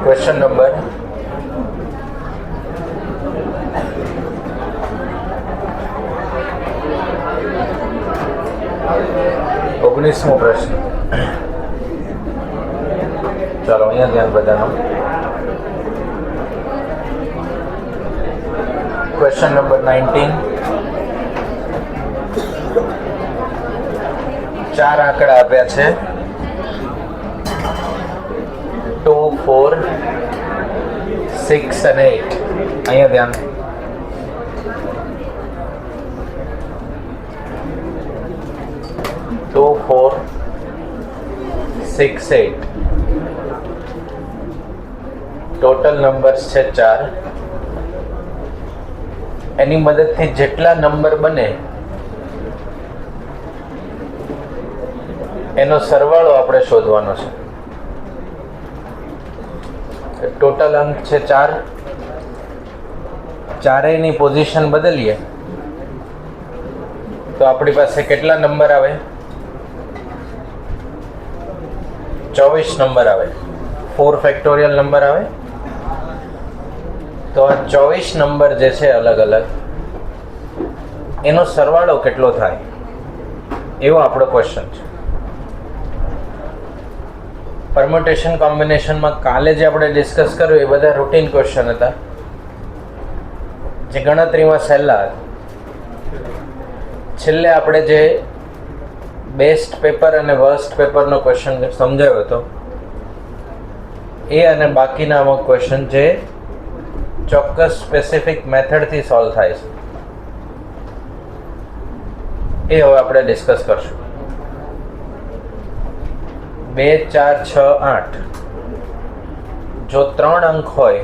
Question number 19मो प्रश्न। चलो अहीं ध्यान बधानो। Question number 19। 4 आंकड़ा आप्या छे 2, 4, 6 અને 8। અહીંયા ધ્યાન 2, 4, 6, 8 ટોટલ નંબર્સ છે 4। એની મદદથી જેટલા નંબર બને એનો સરવાળો આપણે શોધવાનો છે। टोटल अंक है 4। चारेयनी पोजीशन बदलिए तो अपनी पास केटला नंबर आवे 24 नंबर आवे। 4 फैक्टोरियल नंबर आवे तो आ 24 नंबर जे छे अलग अलग एनो सरवाळो केटलो थाय एवो आपणो क्वेश्चन छे। परम्युटेशन कॉम्बिनेशन में काले जे आपणे डिस्कस कर्युं ए बधा रूटीन क्वेश्चन हता जे गणतरी में सहेला हता। छेल्ले आपणे जे बेस्ट पेपर अने वर्स्ट पेपर नो क्वेश्चन समजाव्यो हतो ए अने बाकीना अमुक क्वेश्चन जे ચોક્કસ સ્પેસિફિક મેથડથી સોલ્વ થાય છે એ હવે આપણે ડિસ્કસ કરશું। 2, 4, 6, 8 જો 3 અંક હોય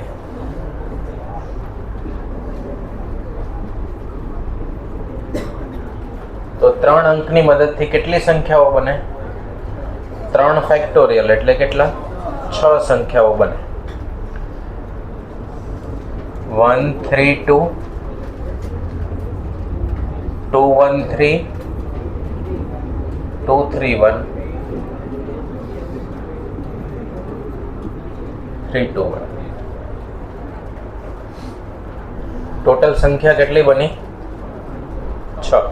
તો 3 અંકની મદદથી કેટલી સંખ્યાઓ બને? 3 ફેક્ટોરિયલ એટલે કેટલા? 6 સંખ્યાઓ બને। 1, 3, 2, 2, 1, 3, 2, 3, 1, 3, 2, 1 टोटल संख्या કેટલી બની? 6।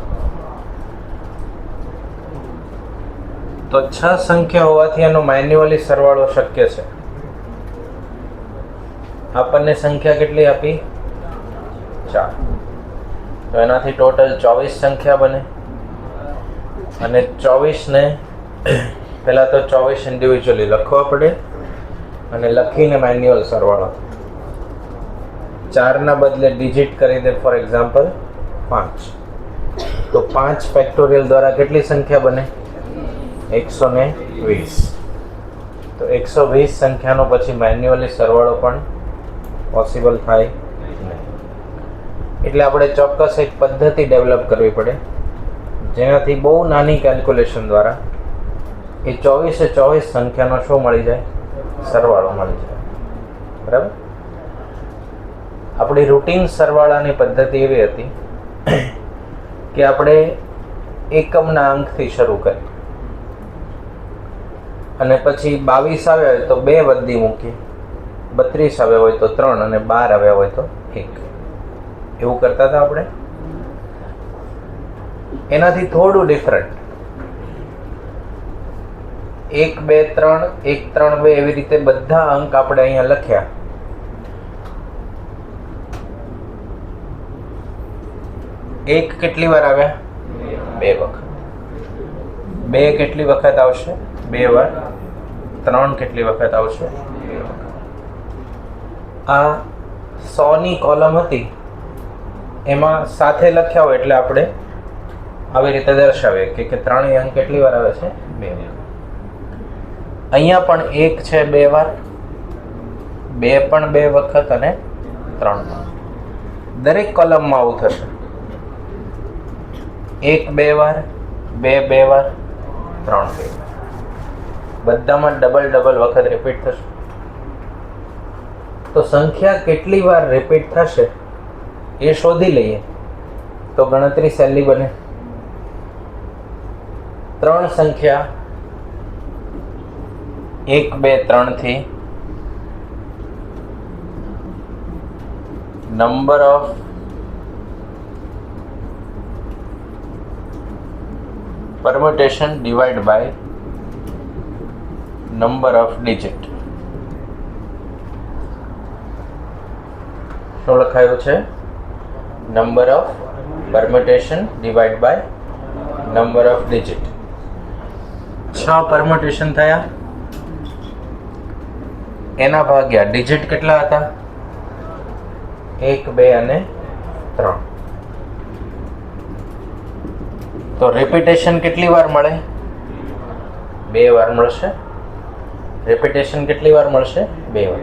તો 6 સંખ્યા હોવાથી એનો મેન્યુઅલી સરવાળો શક્ય છે। આપણને સંખ્યા કેટલી આપી? 4। તો એનાથી ટોટલ 24 સંખ્યા બને અને 24 ને પહેલા તો 24 ઇન્ડિવિજ્યુઅલી લખવા પડે અને લખીને મેન્યુઅલ સરવાળો. 4ના બદલે ડિજિટ કરી દે, ફોર એક્ઝામ્પલ 5, તો 5 ફેક્ટોરિયલ દ્વારા કેટલી સંખ્યા બને? 120. તો 120 સંખ્યાનો પછી મેન્યુઅલી સરવાળો પણ પોસિબલ થાય નહીં. એટલે આપણે ચોક્કસ એક પદ્ધતિ ડેવલપ કરવી પડે જેનાથી બહુ નાની કેલ્ક્યુલેશન દ્વારા એ 24 સંખ્યાનો શું મળી જાય? સરવાળો મળી જાય. બરાબર. આપણી રૂટીન સરવાળાની પદ્ધતિ એવી હતી કે આપણે એકમના અંકથી શરૂ કરી અને પછી 22 આવ્યા હોય તો 2 વધી મૂકીએ, 32 આવ્યા હોય તો 3 અને 12 આવ્યા હોય તો 1, એવું કરતા હતા આપણે. એનાથી થોડું ડિફરન્ટ 1 2 3 1 3 2 એવી રીતે બધા અંક આપણે અહીંયા લખ્યા. એક કેટલી વાર આવ્યા? 2 વખત. 2 કેટલી વખત આવશે? 2 વાર. 3 કેટલી વખત આવશે? 2 વખત. આ 100ની કોલમ હતી એમાં સાથે લખ્યા હોય એટલે આપણે આવી રીતે દર્શાવીએ કે 3 અંક કેટલી વાર આવે છે? 2 વાર. અહીંયા પણ 1 છે 2 વાર, 2 પણ 2 વખત અને 3 પણ. દરેક કોલમમાં આવું થશે. 1 2 વાર, 2 2 વાર, 3 2 વાર. બધામાં ડબલ વખત રિપીટ થશે. તો સંખ્યા કેટલી વાર રિપીટ થશે એ શોધી લઈએ તો ગણતરી સહેલી બને. 3 સંખ્યા 1 2 3 થી number of permutation divided by number of digit. શું લખાયું છે? Number of permutation divide by number of digit. 6 permutation થયા, એના ભાગ્યા ડિજિટ કેટલા હતા? 1 2 અને 3. તો રિપીટેશન કેટલી વાર મળે? 2 વાર મળશે. રિપીટેશન કેટલી વાર મળશે? 2 વાર.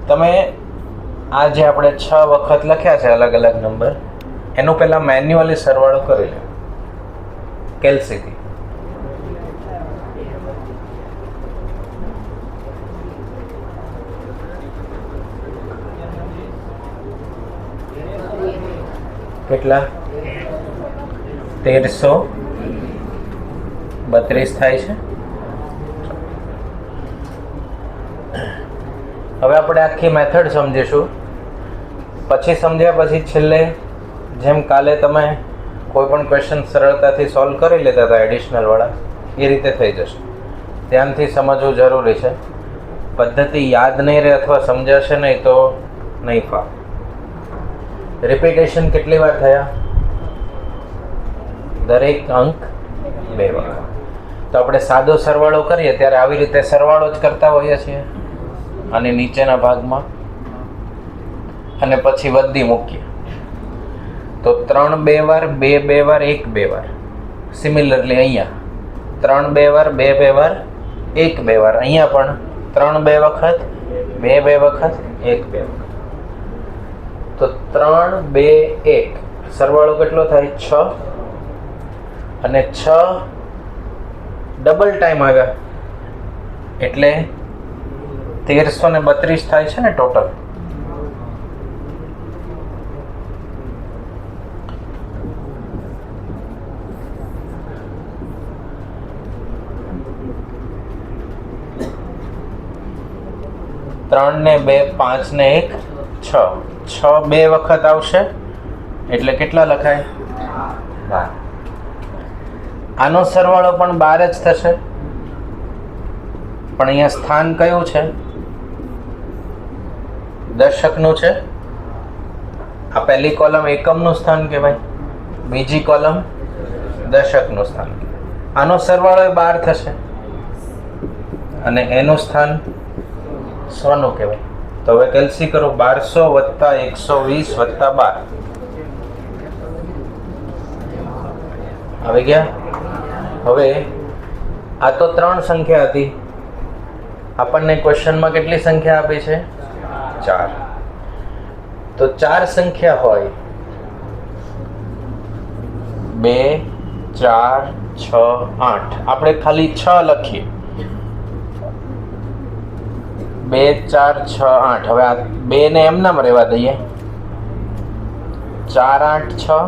તમે આ જે આપણે 6 વખત લખ્યા છે અલગ અલગ નંબર, એનું પહેલા મેન્યુઅલી સરવાળો કરી લે કેલ્સીથી. કેટલા? 1332 થાય છે. હવે આપણે આખી મેથડ સમજીશું. પછી સમજ્યા પછી છેલ્લે જેમ કાલે તમે કોઈ પણ ક્વેશ્ચન સરળતાથી સોલ્વ કરી લેતા હતા એડિશનલ વાળા, એ રીતે થઈ જશે. ધ્યાનથી સમજવું જરૂરી છે. પદ્ધતિ યાદ નહીં રહે અથવા સમજાશે નહીં તો નહીં ફાવે. રિપીટેશન કેટલી વાર થયા? દરેક અંક 2 વખત. તો આપણે સાદો સરવાળો કરીએ ત્યારે આવી રીતે સરવાળો જ કરતા હોઈએ છીએ અને નીચેના ભાગમાં, અને પછી વધી મૂકીએ. તો 3 2 વાર, 2 2 વાર, 1 2 વાર. સિમિલરલી અહીંયા 3 2 વાર, 2 2 વાર, 1 2 વાર. અહીંયા પણ 3 2 વખત, 2 2 વખત, 1 2 વખત. તો 3 2 1 સરવાળો કેટલો થાય? 6. અને 6 ડબલ ટાઈમ આવ્યા એટલે 1332 થાય છે ને ટોટલ. ત્રણ ને 2 5 ને 1 6. 6 2 વખત આવશે એટલે કેટલા લખાય? 12. આનો સરવાળો પણ 12 જ થશે, પણ અહીંયા સ્થાન કયું છે? દશકનું છે. આ પહેલી કોલમ એકમનું સ્થાન કહેવાય, બીજી કોલમ દશકનું સ્થાન કહેવાય. આનો સરવાળો 12 થશે. અને એનું સ્થાન 100 નું કહેવાય. તો હવે કેલ્સી કરો 1200 + 120 + 12 આવી ગયા. હવે આ તો 3 સંખ્યા હતી. આપણને ક્વેશ્ચનમાં કેટલી સંખ્યા આપી છે? 4. તો 4 સંખ્યા હોય 2 4 6 8. આપણે ખાલી 6 લખીએ. 2 4 6 8. હવે આ 2 ને એમનામ રહેવા દઈએ. 4 8 6.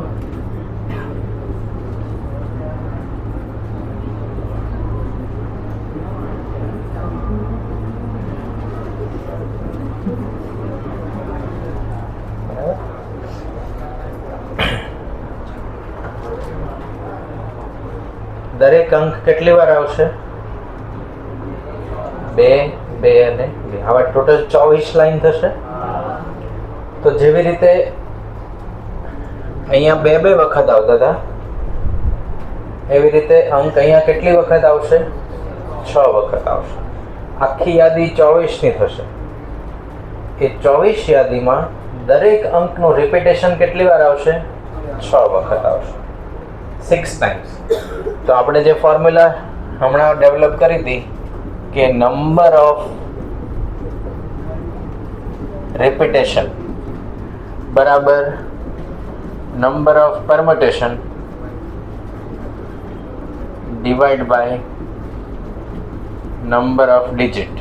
દરેક અંક કેટલી વાર આવશે? 2 2 અને 2. આવા ટોટલ 24 લાઈન થશે. તો જેવી રીતે અહીંયા 2 2 વખત આવતા હતા, એવી રીતે અંક અહીંયા કેટલી વખત આવશે? 6 વખત આવશે. આખી યાદી 24 ની થશે. એ 24 યાદીમાં દરેક અંકનું રિપીટેશન કેટલી વાર આવશે? 6 વખત આવશે. 6 ટાઈમ્સ. તો આપણે જે ફોર્મ્યુલા હમણાં ડેવલપ કરી હતી કે નંબર ઓફ રેપિટેશન બરાબર number of permutation divide by number of digit.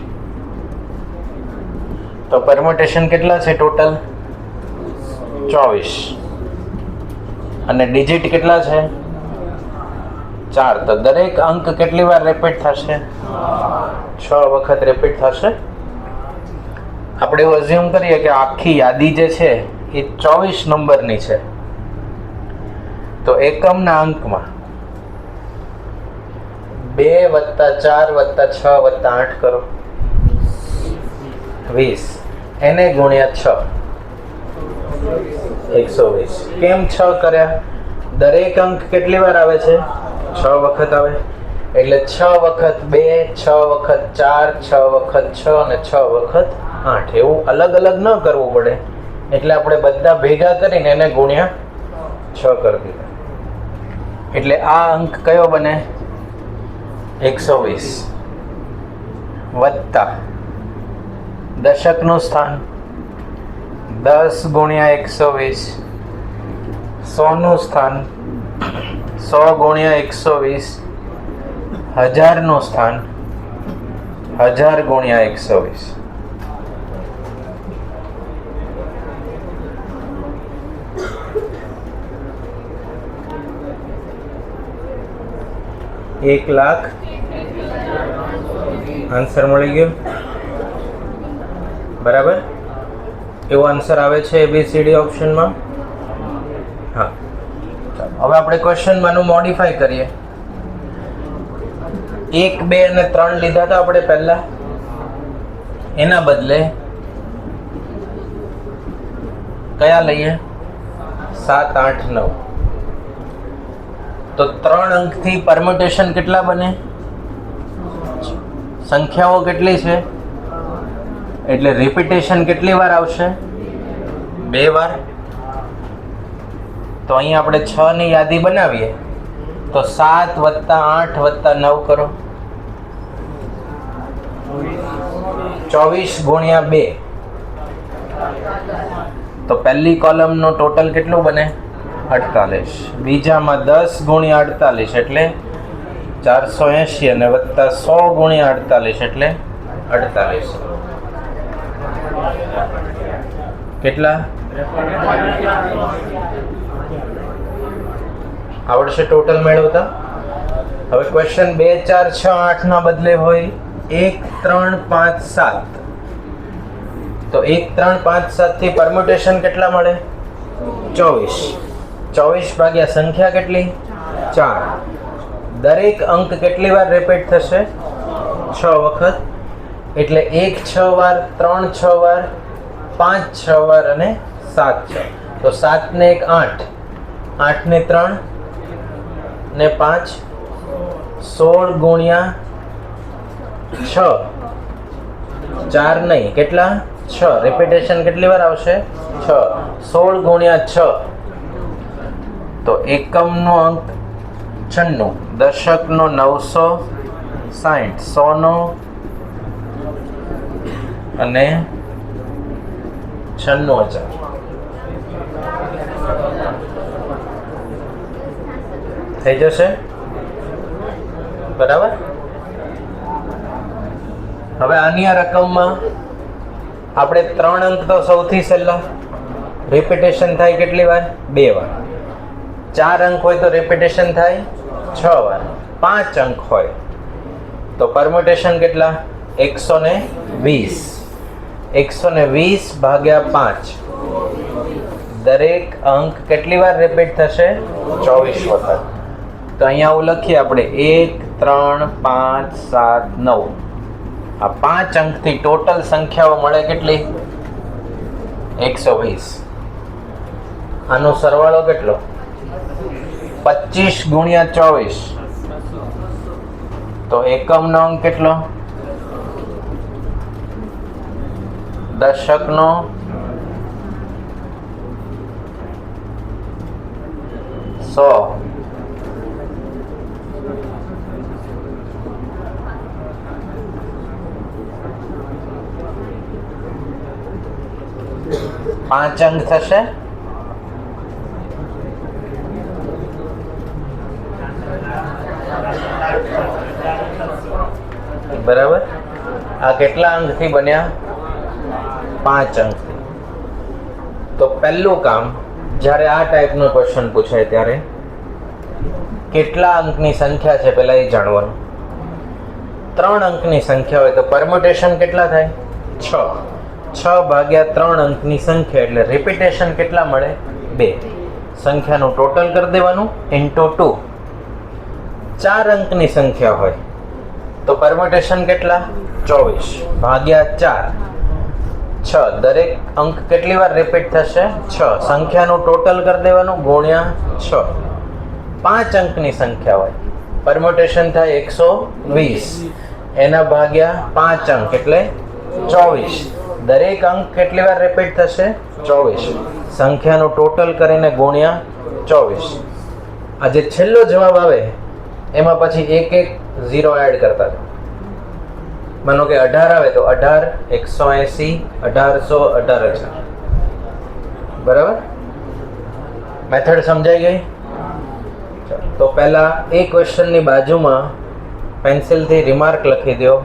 તો પરમ્યુટેશન કેટલા છે ટોટલ? 24. અને ડિજિટ કેટલા છે? 4. તો દરેક અંક કેટલી વાર રિપીટ થશે? 6 વખત રિપીટ થશે. આપણે એવું અઝ્યુમ કરીએ કે આખી યાદી જે છે એ 24 નંબરની છે. તો એકમના અંકમાં 2 + 4 + 6 + 8 કરો. 20. એને ગુણ્યા 6. 120. કેમ 6 કર્યા? દરેક અંક કેટલી વાર આવે છે? 6 વખત આવે. એટલે 6 વખત 2, 6 વખત 4, 6 વખત 6 અને 6 વખત 8. એવું અલગ અલગ ન કરવું પડે, એટલે આપણે બધા ભેગા કરીને એને ગુણ્યા 6 કરી દીધા. એટલે આ અંક કયો બને? 120 વત્તા દશકનું સ્થાન 10 ગુણ્યા 120. 100 નું સ્થાન 100 ગુણ્યા 120. 1000 નું સ્થાન 1000 ગુણ્યા 120. એક લાખ. આન્સર મળી ગયો. બરાબર. એવો આન્સર આવે છે ABCD ઓપ્શનમાં. હા. હવે આપણે ક્વેશ્ચનમાંનું મોડિફાઈ કરીએ. 1 2 અને 3 લીધા હતા આપણે પહેલા. એના બદલે કયા લઈએ? 7 8 9. તો 3 અંકથી પરમ્યુટેશન કેટલા બને? સંખ્યાઓ કેટલી છે એટલે રિપીટેશન કેટલી વાર આવશે? 2 વાર. તો અહીંયા આપણે 6 ની યાદી બનાવીએ તો 7 + 8 + 9 કરો. 24 ગુણ્યા 2. તો પહેલી કોલમનું ટોટલ કેટલું બને? 48. બીજામાં 10 ગુણ્યા 48 એટલે 480 અને વત્તા 100 ગુણ્યા 48 એટલે 48. કેટલા આવડશે ટોટલ મેળવતા? હવે ક્વેશ્ચન 2 4 6 8 ના બદલે હોય 1 3 5 7. તો 1 3 5 7 થી પરમ્યુટેશન કેટલા મળે? 24. 24 ભાગ્યા સંખ્યા કેટલી? 4. દરેક અંક કેટલી વાર રિપીટ થશે? 6 વખત. એટલે 1 6 વાર, 3 6 વાર, 5 6 વાર અને 7 6. તો 7 ને 1 8, 8 ને 3 ને 5, 16 ગુણ્યા 6, 4 નહીં, કેટલા? 6. રિપીટેશન કેટલી વાર આવશે? 6. 16 ગુણ્યા 6 તો એકમનો અંક 96, દશકનો 960, 100 નો અને 96,000. થઈ જશે બરાબર. હવે આની આ રકમમાં આપણે 3 અંક તો સૌથી સહેલા રિપીટેશન થાય કેટલી વાર? 2 વાર. 4 અંક હોય તો રિપીટેશન થાય 6 વાર. 5 અંક હોય તો પરમ્યુટેશન કેટલા? 120. 120 ભાગ્યા 5. દરેક અંક કેટલી વાર રિપીટ થશે? 24 વખત. તો અહીંયા આવું લખીએ આપણે 1, 3, 5, 7, 9. આ 5 અંકથી ટોટલ સંખ્યાઓ મળે કેટલી? 120. આનો સરવાળો કેટલો? 25 ગુણ્યા 24 તો એકમનો અંક કેટલો? દશકનો 100. પાંચ અંક થશે. બરાબર. આ કેટલા અંકથી બન્યા? 5 અંકથી. તો પહેલું કામ, જ્યારે આ ટાઈપનો ક્વેશ્ચન પૂછાય ત્યારે કેટલા અંકની સંખ્યા છે પહેલા એ જાણવાનું. 3 અંકની સંખ્યા હોય તો પરમ્યુટેશન કેટલા થાય? 6. 6 ભાગ્યા 3 અંકની સંખ્યા એટલે રિપીટેશન કેટલા મળે? 2. સંખ્યાનું ટોટલ કરી દેવાનું ઇન્ટુ 2. 4 અંકની સંખ્યા હોય તો પરમ્યુટેશન કેટલા? 24 ભાગ્યા 4. 6. દરેક અંક કેટલી વાર રિપીટ થશે? 6. સંખ્યાનું ટોટલ કરી દેવાનું ગુણ્યા 6. 5 અંકની સંખ્યા હોય પરમ્યુટેશન થાય 120. એના ભાગ્યા 5 અંક એટલે 24. દરેક અંક કેટલી વાર રિપીટ થશે? 24. સંખ્યાનું ટોટલ કરીને ગુણ્યા 24. આ જે છેલ્લો જવાબ આવે એમાં પછી એક 0 એડ કરતા જાઓ. માનો કે 18 આવે તો 18, 180, 1800, 18,000. બરાબર. મેથડ સમજાઈ ગઈ? તો પહેલા એ ક્વેશ્ચનની બાજુમાં પેન્સિલથી રિમાર્ક લખી દો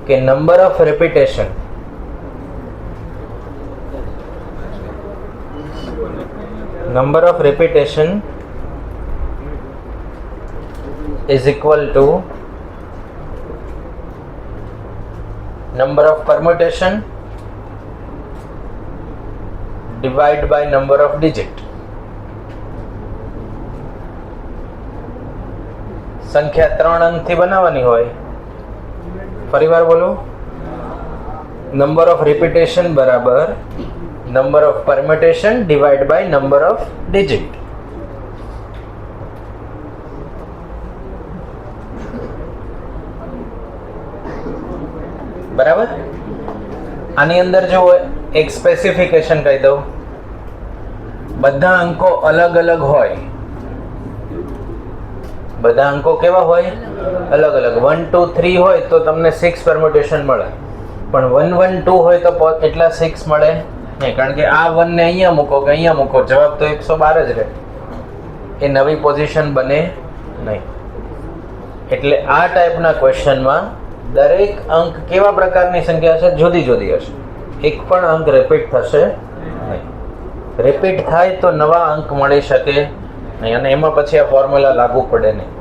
કે number of repetition is equal to number of permutation divide by number of digit. સંખ્યા 3 અંકથી બનાવવાની હોય. ફરીવાર બોલો. નંબર ઓફ રિપીટેશન બરાબર number of permutation divide by number of digit. બરાબર. આની અંદર જો એક સ્પેસિફિકેશન કહી દઉં, બધા અંકો અલગ અલગ હોય. બધા અંકો કેવા હોય? અલગ અલગ. 1, 2, 3 હોય તો તમને 6 પરમ્યુટેશન મળે, પણ 1, 1, 2 હોય તો એટલા 6 મળે નહીં, કારણ કે આ 1 ને અહીંયા મૂકો કે અહીંયા મૂકો, જવાબ તો 112 જ રહે. એ નવી પોઝિશન બને નહીં. એટલે આ ટાઈપના ક્વેશ્ચનમાં દરેક અંક કેવા પ્રકારની સંખ્યા હશે? જુદી જુદી હશે. એક પણ અંક રિપીટ થશે નહીં. રિપીટ થાય તો નવા અંક મળી શકે નહીં, અને એમાં પછી આ ફોર્મ્યુલા લાગુ પડે નહીં.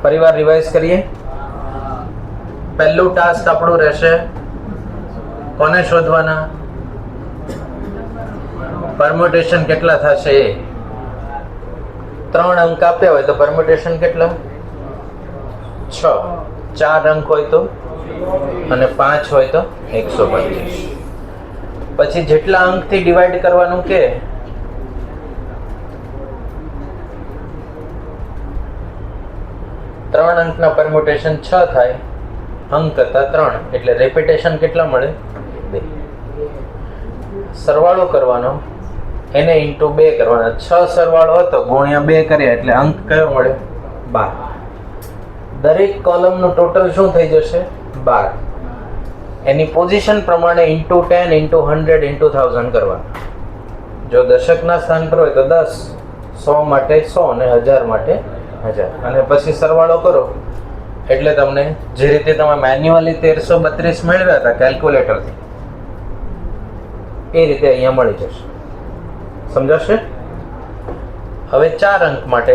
ફરીવાર રિવાઇઝ કરીએ. પહેલું ટાસ્ક આપણું રહેશે કોને શોધવાના? પરમ્યુટેશન કેટલા થશે એ. 3 અંક આપ્યા હોય તો પરમ્યુટેશન કેટલા? 6. 4 અંક હોય તો અને 5 હોય તો 125. પછી જેટલા અંકથી ડિવાઈડ કરવાનું કે 3 અંકના પરમ્યુટેશન 6 થાય, અંક કરતા 3 એટલે રેપિટેશન કેટલા મળે? 2. સરવાળો કરવાનો, એને ઇન્ટુ 2 કરવાના. 6 સરવાળો હતો ગુણ્યા 2 કર્યા એટલે અંક કયો મળે? 12. દરેક કોલમનું ટોટલ શું થઈ જશે? 12. એની પોઝિશન પ્રમાણે ઇન્ટુ 10 ઇન્ટુ 100 ઇન્ટુ 1000 કરવાના. જો દશકના સ્થાન પર હોય તો 10, 100 માટે 100 અને 1000 માટે 1000, અને પછી સરવાળો કરો એટલે તમને જે રીતે તમે મેન્યુઅલી 1332 મેળવ્યા હતા કેલ્ક્યુલેટરથી એ રીતે અહીંયા મળી જશે. સમજાશે? હવે 4 અંક માટે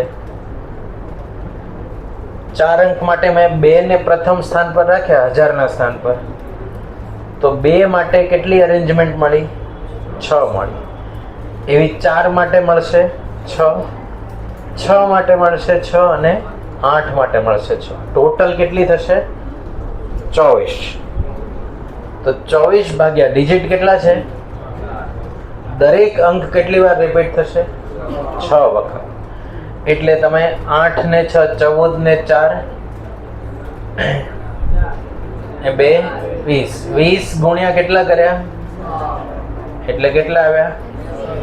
4 અંક માટે મેં 2 ને પ્રથમ સ્થાન પર રાખ્યા 1000ના સ્થાન પર, તો 2 માટે કેટલી અરેન્જમેન્ટ મળી? 6 મળી. એવી 4 માટે મળશે 6, 6 માટે મળશે 6 અને 8 માટે મળશે 6. ટોટલ કેટલી થશે? 24. તો 24 ભાગ્યા ડિજિટ કેટલા છે? દરેક અંક કેટલી વાર રિપીટ થશે? 6 વખત. એટલે તમે 8 ને 6 14 ને 4 2 20, 20 ગુણ્યા કેટલા કર્યા એટલે કેટલા આવ્યા?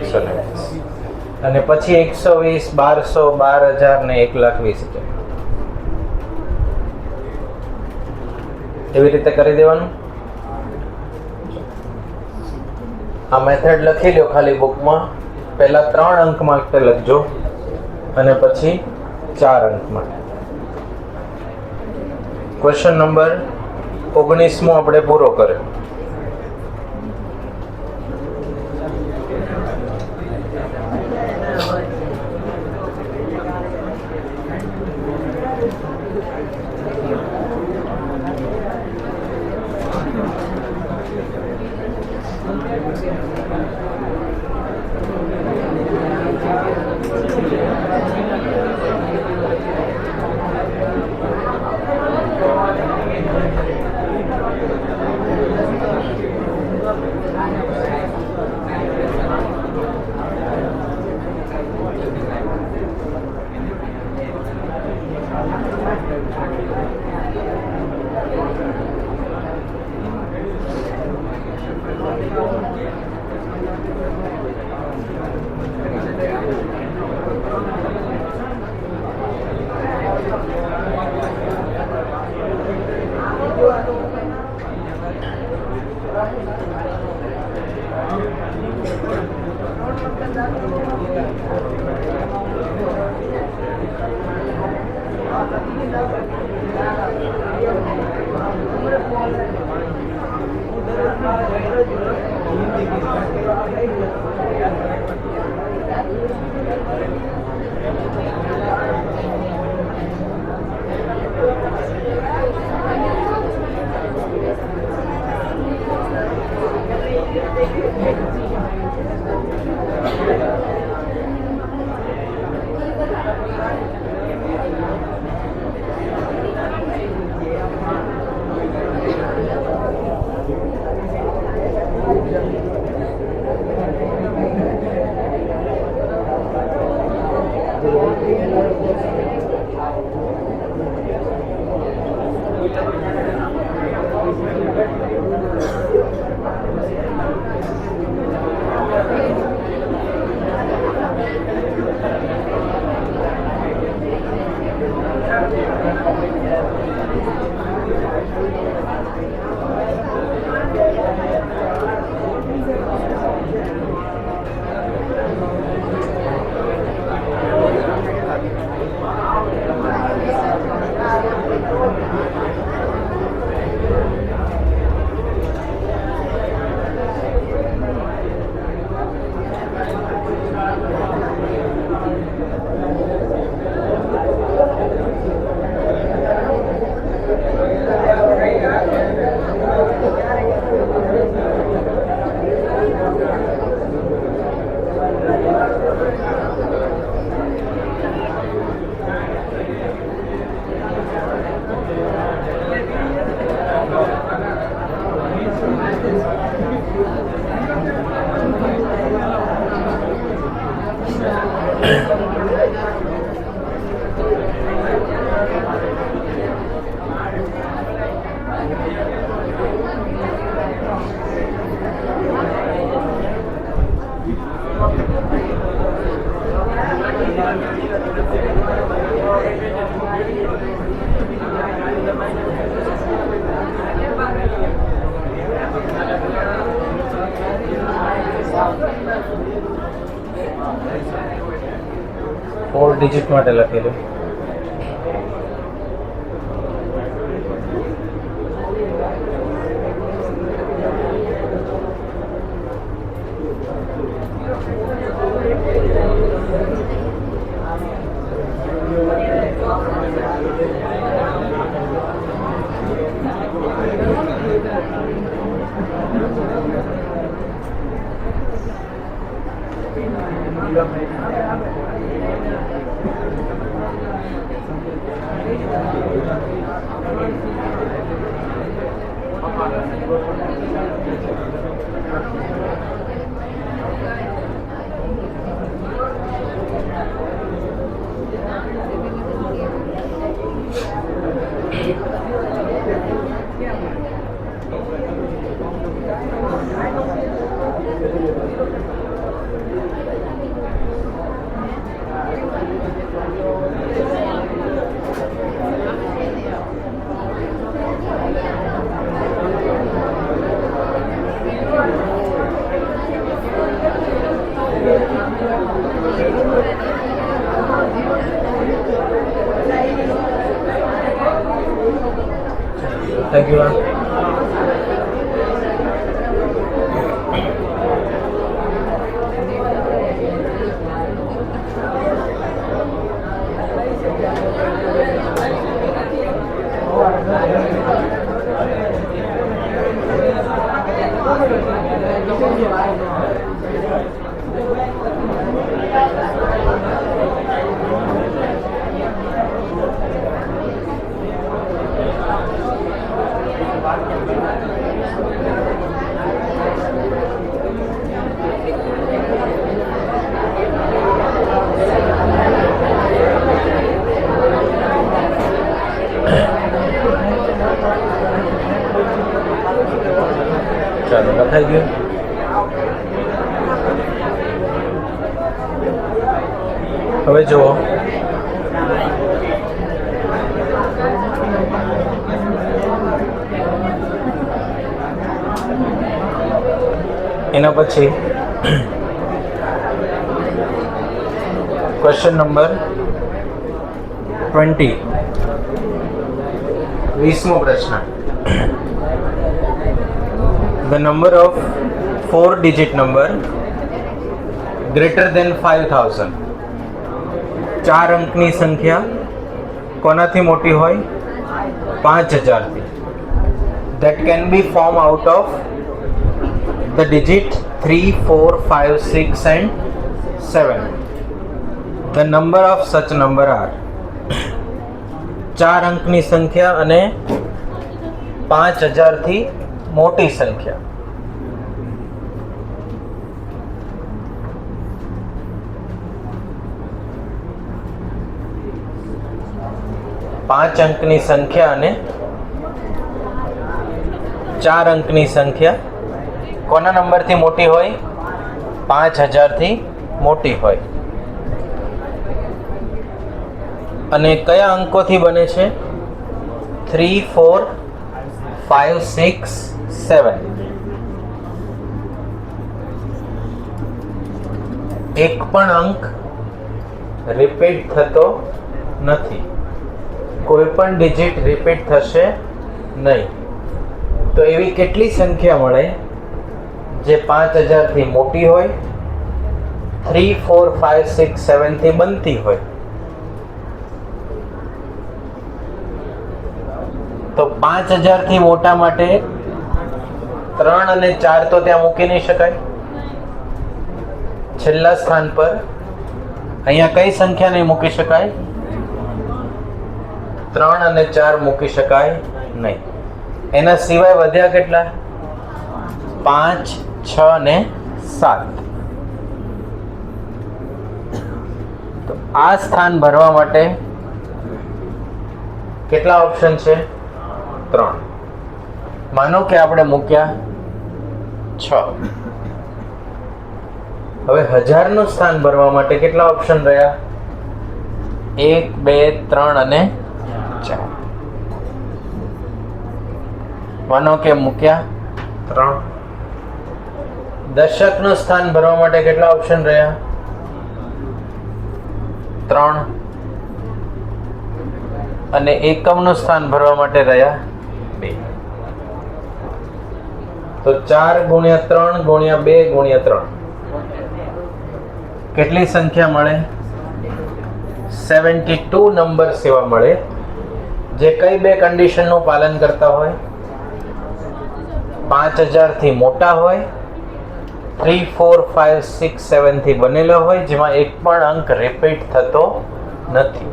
120. અને પછી 120, 1200, 12000 ને 1,20,000. એવી રીતે કરી દેવાનું. આ મેથડ લખી લો ખાલી બુકમાં. પહેલા 3 અંક માટે લખજો અને પછી 4 અંક માટે. ક્વેશ્ચન નંબર 19મો આપણે પૂરો કર્યો. 4 ડિજિટ માટે લખેલું. Thank you. ચાલો લખાઈ ગયું. હવે જુઓ, એના પછી ક્વેશ્ચન નંબર 20, 20મો પ્રશ્ન. The number of 4-digit number greater than 5000, 4 અંકની સંખ્યા કોનાથી મોટી હોય? 5000 થી. That can be formed out of the digit 3, 4, 5, 6 and 7. The number of such number are 4 અંકની સંખ્યા અને 5000 થી મોટી સંખ્યા. પાંચ અંકની સંખ્યા અને 4 અંકની સંખ્યા કોના નંબરથી મોટી હોય? 5000 થી મોટી હોય. અને કયા અંકોથી બને છે? 3, 4, 5, 6, 7. એક પણ અંક રિપીટ થતો નથી. કોઈ પણ ડિજિટ રિપીટ થશે નહીં. તો એવી કેટલી સંખ્યા મળે જે 5000 થી મોટી હોય, 3, 4, 5, 6, 7 થી બનતી હોય? તો 5000 થી મોટા માટે 3 અને 4 તો ત્યાં મૂકી નહીં શકાય. છેલ્લા સ્થાન પર અહીંયા કઈ સંખ્યા નહીં મૂકી શકાય? 3 અને 4 મૂકી શકાય નહીં. એના સિવાય વધ્યા કેટલા? 5, 6 અને 7. તો આ સ્થાન ભરવા માટે કેટલા ઓપ્શન છે? 3. માનો કે આપણે મૂક્યા 6. હવે 1000 નું સ્થાન ભરવા માટે કેટલા ઓપ્શન રહ્યા? 1, 2, 3 અને 4. માનો કે મૂક્યા 3. દશક નું સ્થાન ભરવા માટે કેટલા ઓપ્શન રહ્યા? 3 અને એકમનું સ્થાન ભરવા માટે રહ્યા 2. તો 4 ગુણ્યા 3 ગુણ્યા 2 ગુણ્યા 3 કેટલી સંખ્યા મળે? 72 નંબર સેવા મળે, જે કઈ બે કન્ડિશનનું પાલન કરતા હોય? 5000 થી મોટા હોય, 3, 4, 5, 6, 7 થી બનેલો હોય, જેમાં એક પણ અંક રિપીટ થતો નથી.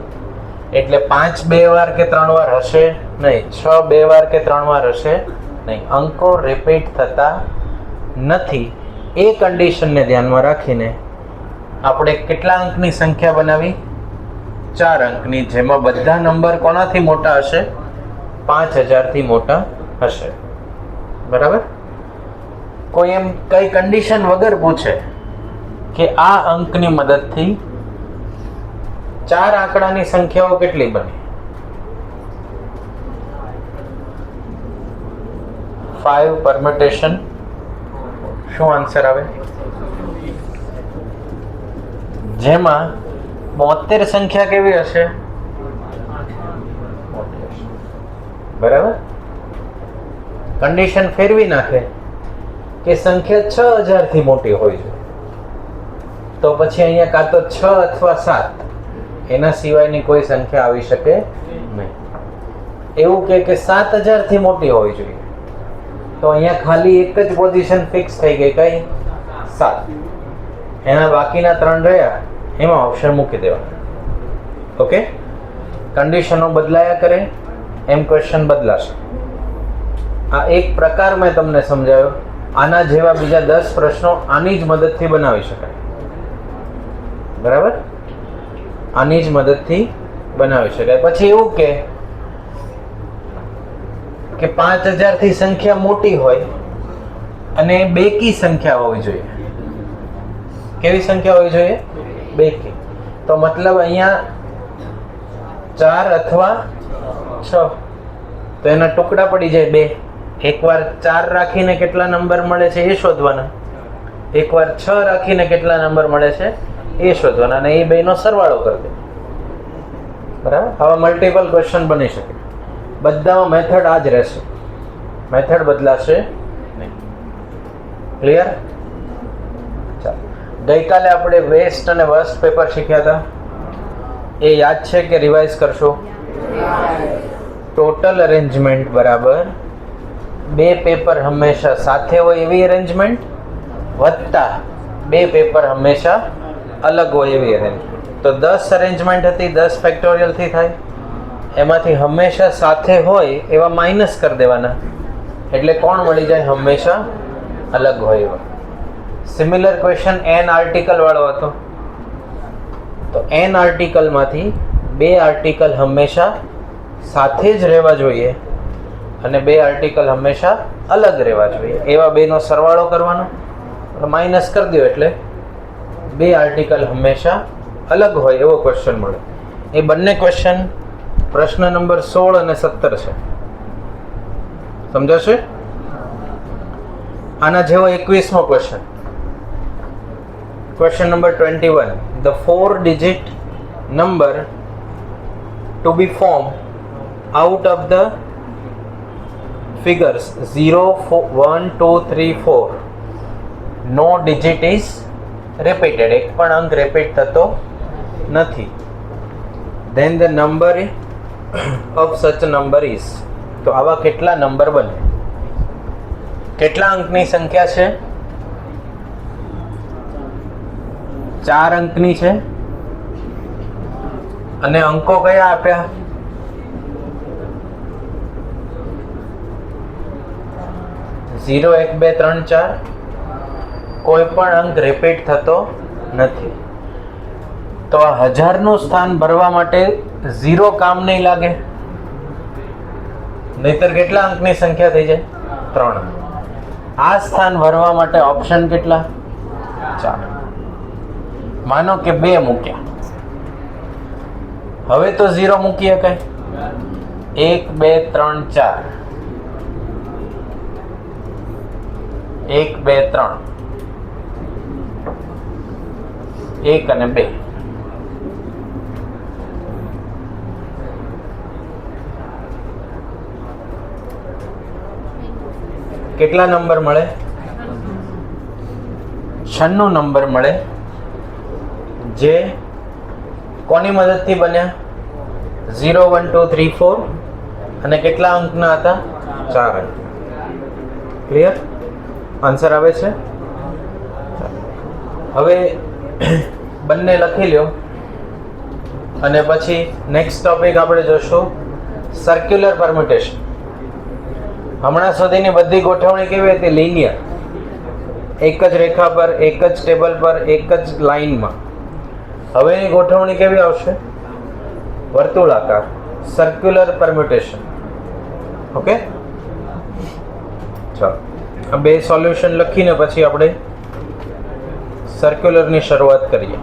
એટલે 5 2 વાર કે 3 વાર હશે નહીં, 6 2 વાર કે 3 વાર હશે નહીં. અંકો રિપીટ થતા નથી. એ કન્ડિશનને ધ્યાનમાં રાખીને આપણે કેટલા અંકની સંખ્યા બનાવી? 4 અંકની, જેમાં બધા નંબર કોનાથી મોટા હશે? 5000 થી મોટા હશે. બરાબર? કોઈ એમ કઈ કન્ડિશન વગર પૂછે કે આ અંકની મદદથી 4 આંકડાની સંખ્યાઓ કેટલી બની? 5 પરમ્યુટેશન. શું આન્સર આવે? જેમાં 72 સંખ્યા કેવી હશે? બરાબર? કન્ડિશન ફેરવી નાખે કે સંખ્યા 6000 થી મોટી હોય છે, તો પછી અહીંયા કાં તો 6 અથવા 7, એના સિવાયની કોઈ સંખ્યા આવી શકે નહીં. એવું કે 7000 થી મોટી હોવી જોઈએ, તો અહીંયા ખાલી એક જ પોઝિશન ફિક્સ થઈ ગઈ, કઈ? 7. એના બાકીના 3 રહ્યા, એમાં ઓપ્શન મૂકી દેવાના. ઓકે? કન્ડિશનો બદલાયા કરે એમ ક્વેશ્ચન બદલાશે. આ એક પ્રકાર મેં તમને સમજાવ્યો. આના જેવા બીજા 10 પ્રશ્નો આની જ મદદથી બનાવી શકાય. બરાબર? આની જ મદદથી બનાવી શકાય. પછી એવું કે 5000 થી સંખ્યા મોટી હોય અને બેકી સંખ્યા હોવી જોઈએ. કેવી સંખ્યા હોવી જોઈએ? બેકી. તો મતલબ અહીંયા 4 અથવા 6, તો એના ટુકડા પડી જાય 2. એકવાર 4 રાખીને કેટલા નંબર મળે છે એ શોધવાના, એકવાર 6 રાખીને કેટલા નંબર મળે છે એ શોધવાના, અને એ બેનો સરવાળો કરી દે. બરાબર? હવે મલ્ટિપલ ક્વેશ્ચન બની શકે. બધામાં મેથડ આ જ રહેશે, મેથડ બદલાશે નહીં. ક્લિયર? ચાલો, ગઈકાલે આપણે વેસ્ટ અને વર્સ્ટ પેપર શીખ્યા હતા. એ યાદ છે કે રિવાઇઝ કરશો? ટોટલ અરેન્જમેન્ટ બરાબર 2 પેપર હંમેશા સાથે હોય એવી અરેન્જમેન્ટ, વત્તા 2 પેપર હંમેશા અલગ હોય એવી અરેન્જમેન્ટ. તો 10 અરેન્જમેન્ટ હતી, 10 ફેક્ટોરિયલ થી થાય. એમાંથી હંમેશા સાથે હોય એવા માઇનસ કરી દેવાના, એટલે કોણ મળી જાય? હંમેશા અલગ હોય એવા. સિમિલર ક્વેશ્ચન n આર્ટિકલ વાળો હતો. તો n આર્ટિકલમાંથી 2 આર્ટિકલ હંમેશા સાથે જ રહેવા જોઈએ અને 2 આર્ટિકલ હંમેશા અલગ રહેવા જોઈએ. એવા બેનો સરવાળો કરવાનો, માઇનસ કરી દો એટલે 2 આર્ટિકલ હંમેશા અલગ હોય એવો ક્વેશ્ચન મળે. એ બંને ક્વેશ્ચન પ્રશ્ન નંબર 16 અને 17 છે. સમજાશે? આના જેવો 21મો question, question number 21. The 4-digit number to be formed out of the figures 0, 1, 2, 3, 4. No digit is repeated. એક પણ અંક રિપીટ થતો નથી. Then the number of such number is. તો આવા કેટલા નંબર બને? કેટલા અંકની સંખ્યા છે? 4 અંકની છે. અને અંકો કયા આપ્યા? 0, 1, 2, 3, 4. કોઈ પણ અંક રિપીટ થતો નથી. તો આ 1000નું સ્થાન ભરવા માટે 0 કામ નહીં લાગે, નહીતર કેટલા અંકની સંખ્યા થઈ જાય? 3. આ સ્થાન ભરવા માટે ઓપ્શન કેટલા? 4. માનો કે 2 મૂક્યા, હવે તો 0 મૂકી શકાય. 1, 2, 3, 4. 1, 2, 3, 1 અને 2. કેટલા નંબર મળે? 96 નંબર મળે, જે કોની મદદથી બન્યા? 0 1 2 3 4 અને કેટલા અંકના હતા? 4 અંક. ક્લિયર? આન્સર આવે છે? હવે બંને લખી લ્યો અને પછી નેક્સ્ટ ટોપિક આપણે જોશું સર્ક્યુલર પરમ્યુટેશન. હમણાં સુધીની બધી ગોઠવણી કેવી હતી? લિનિયર, એક જ રેખા પર, એક જ ટેબલ પર, એક જ લાઈનમાં. હવેની ગોઠવણી કેવી આવશે? વર્તુળાકાર, સર્ક્યુલર પરમ્યુટેશન. ઓકે, ચાલો આ બે સોલ્યુશન લખીને પછી આપણે સર્ક્યુલરની શરૂઆત કરીએ.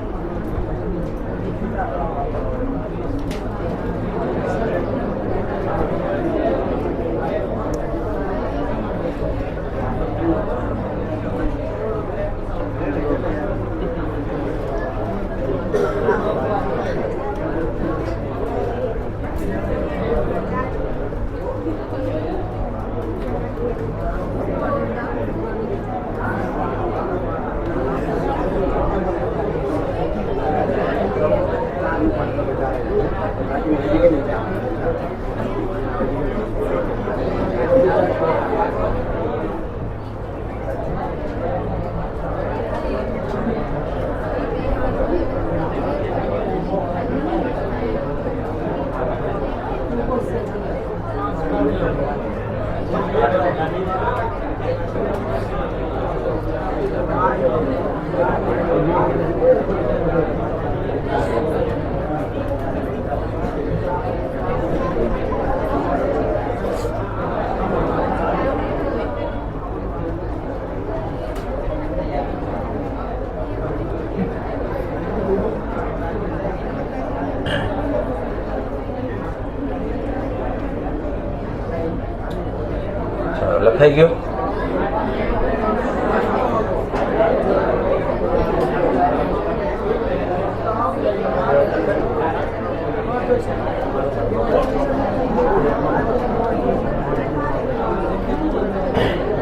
લખાઈ ગયું?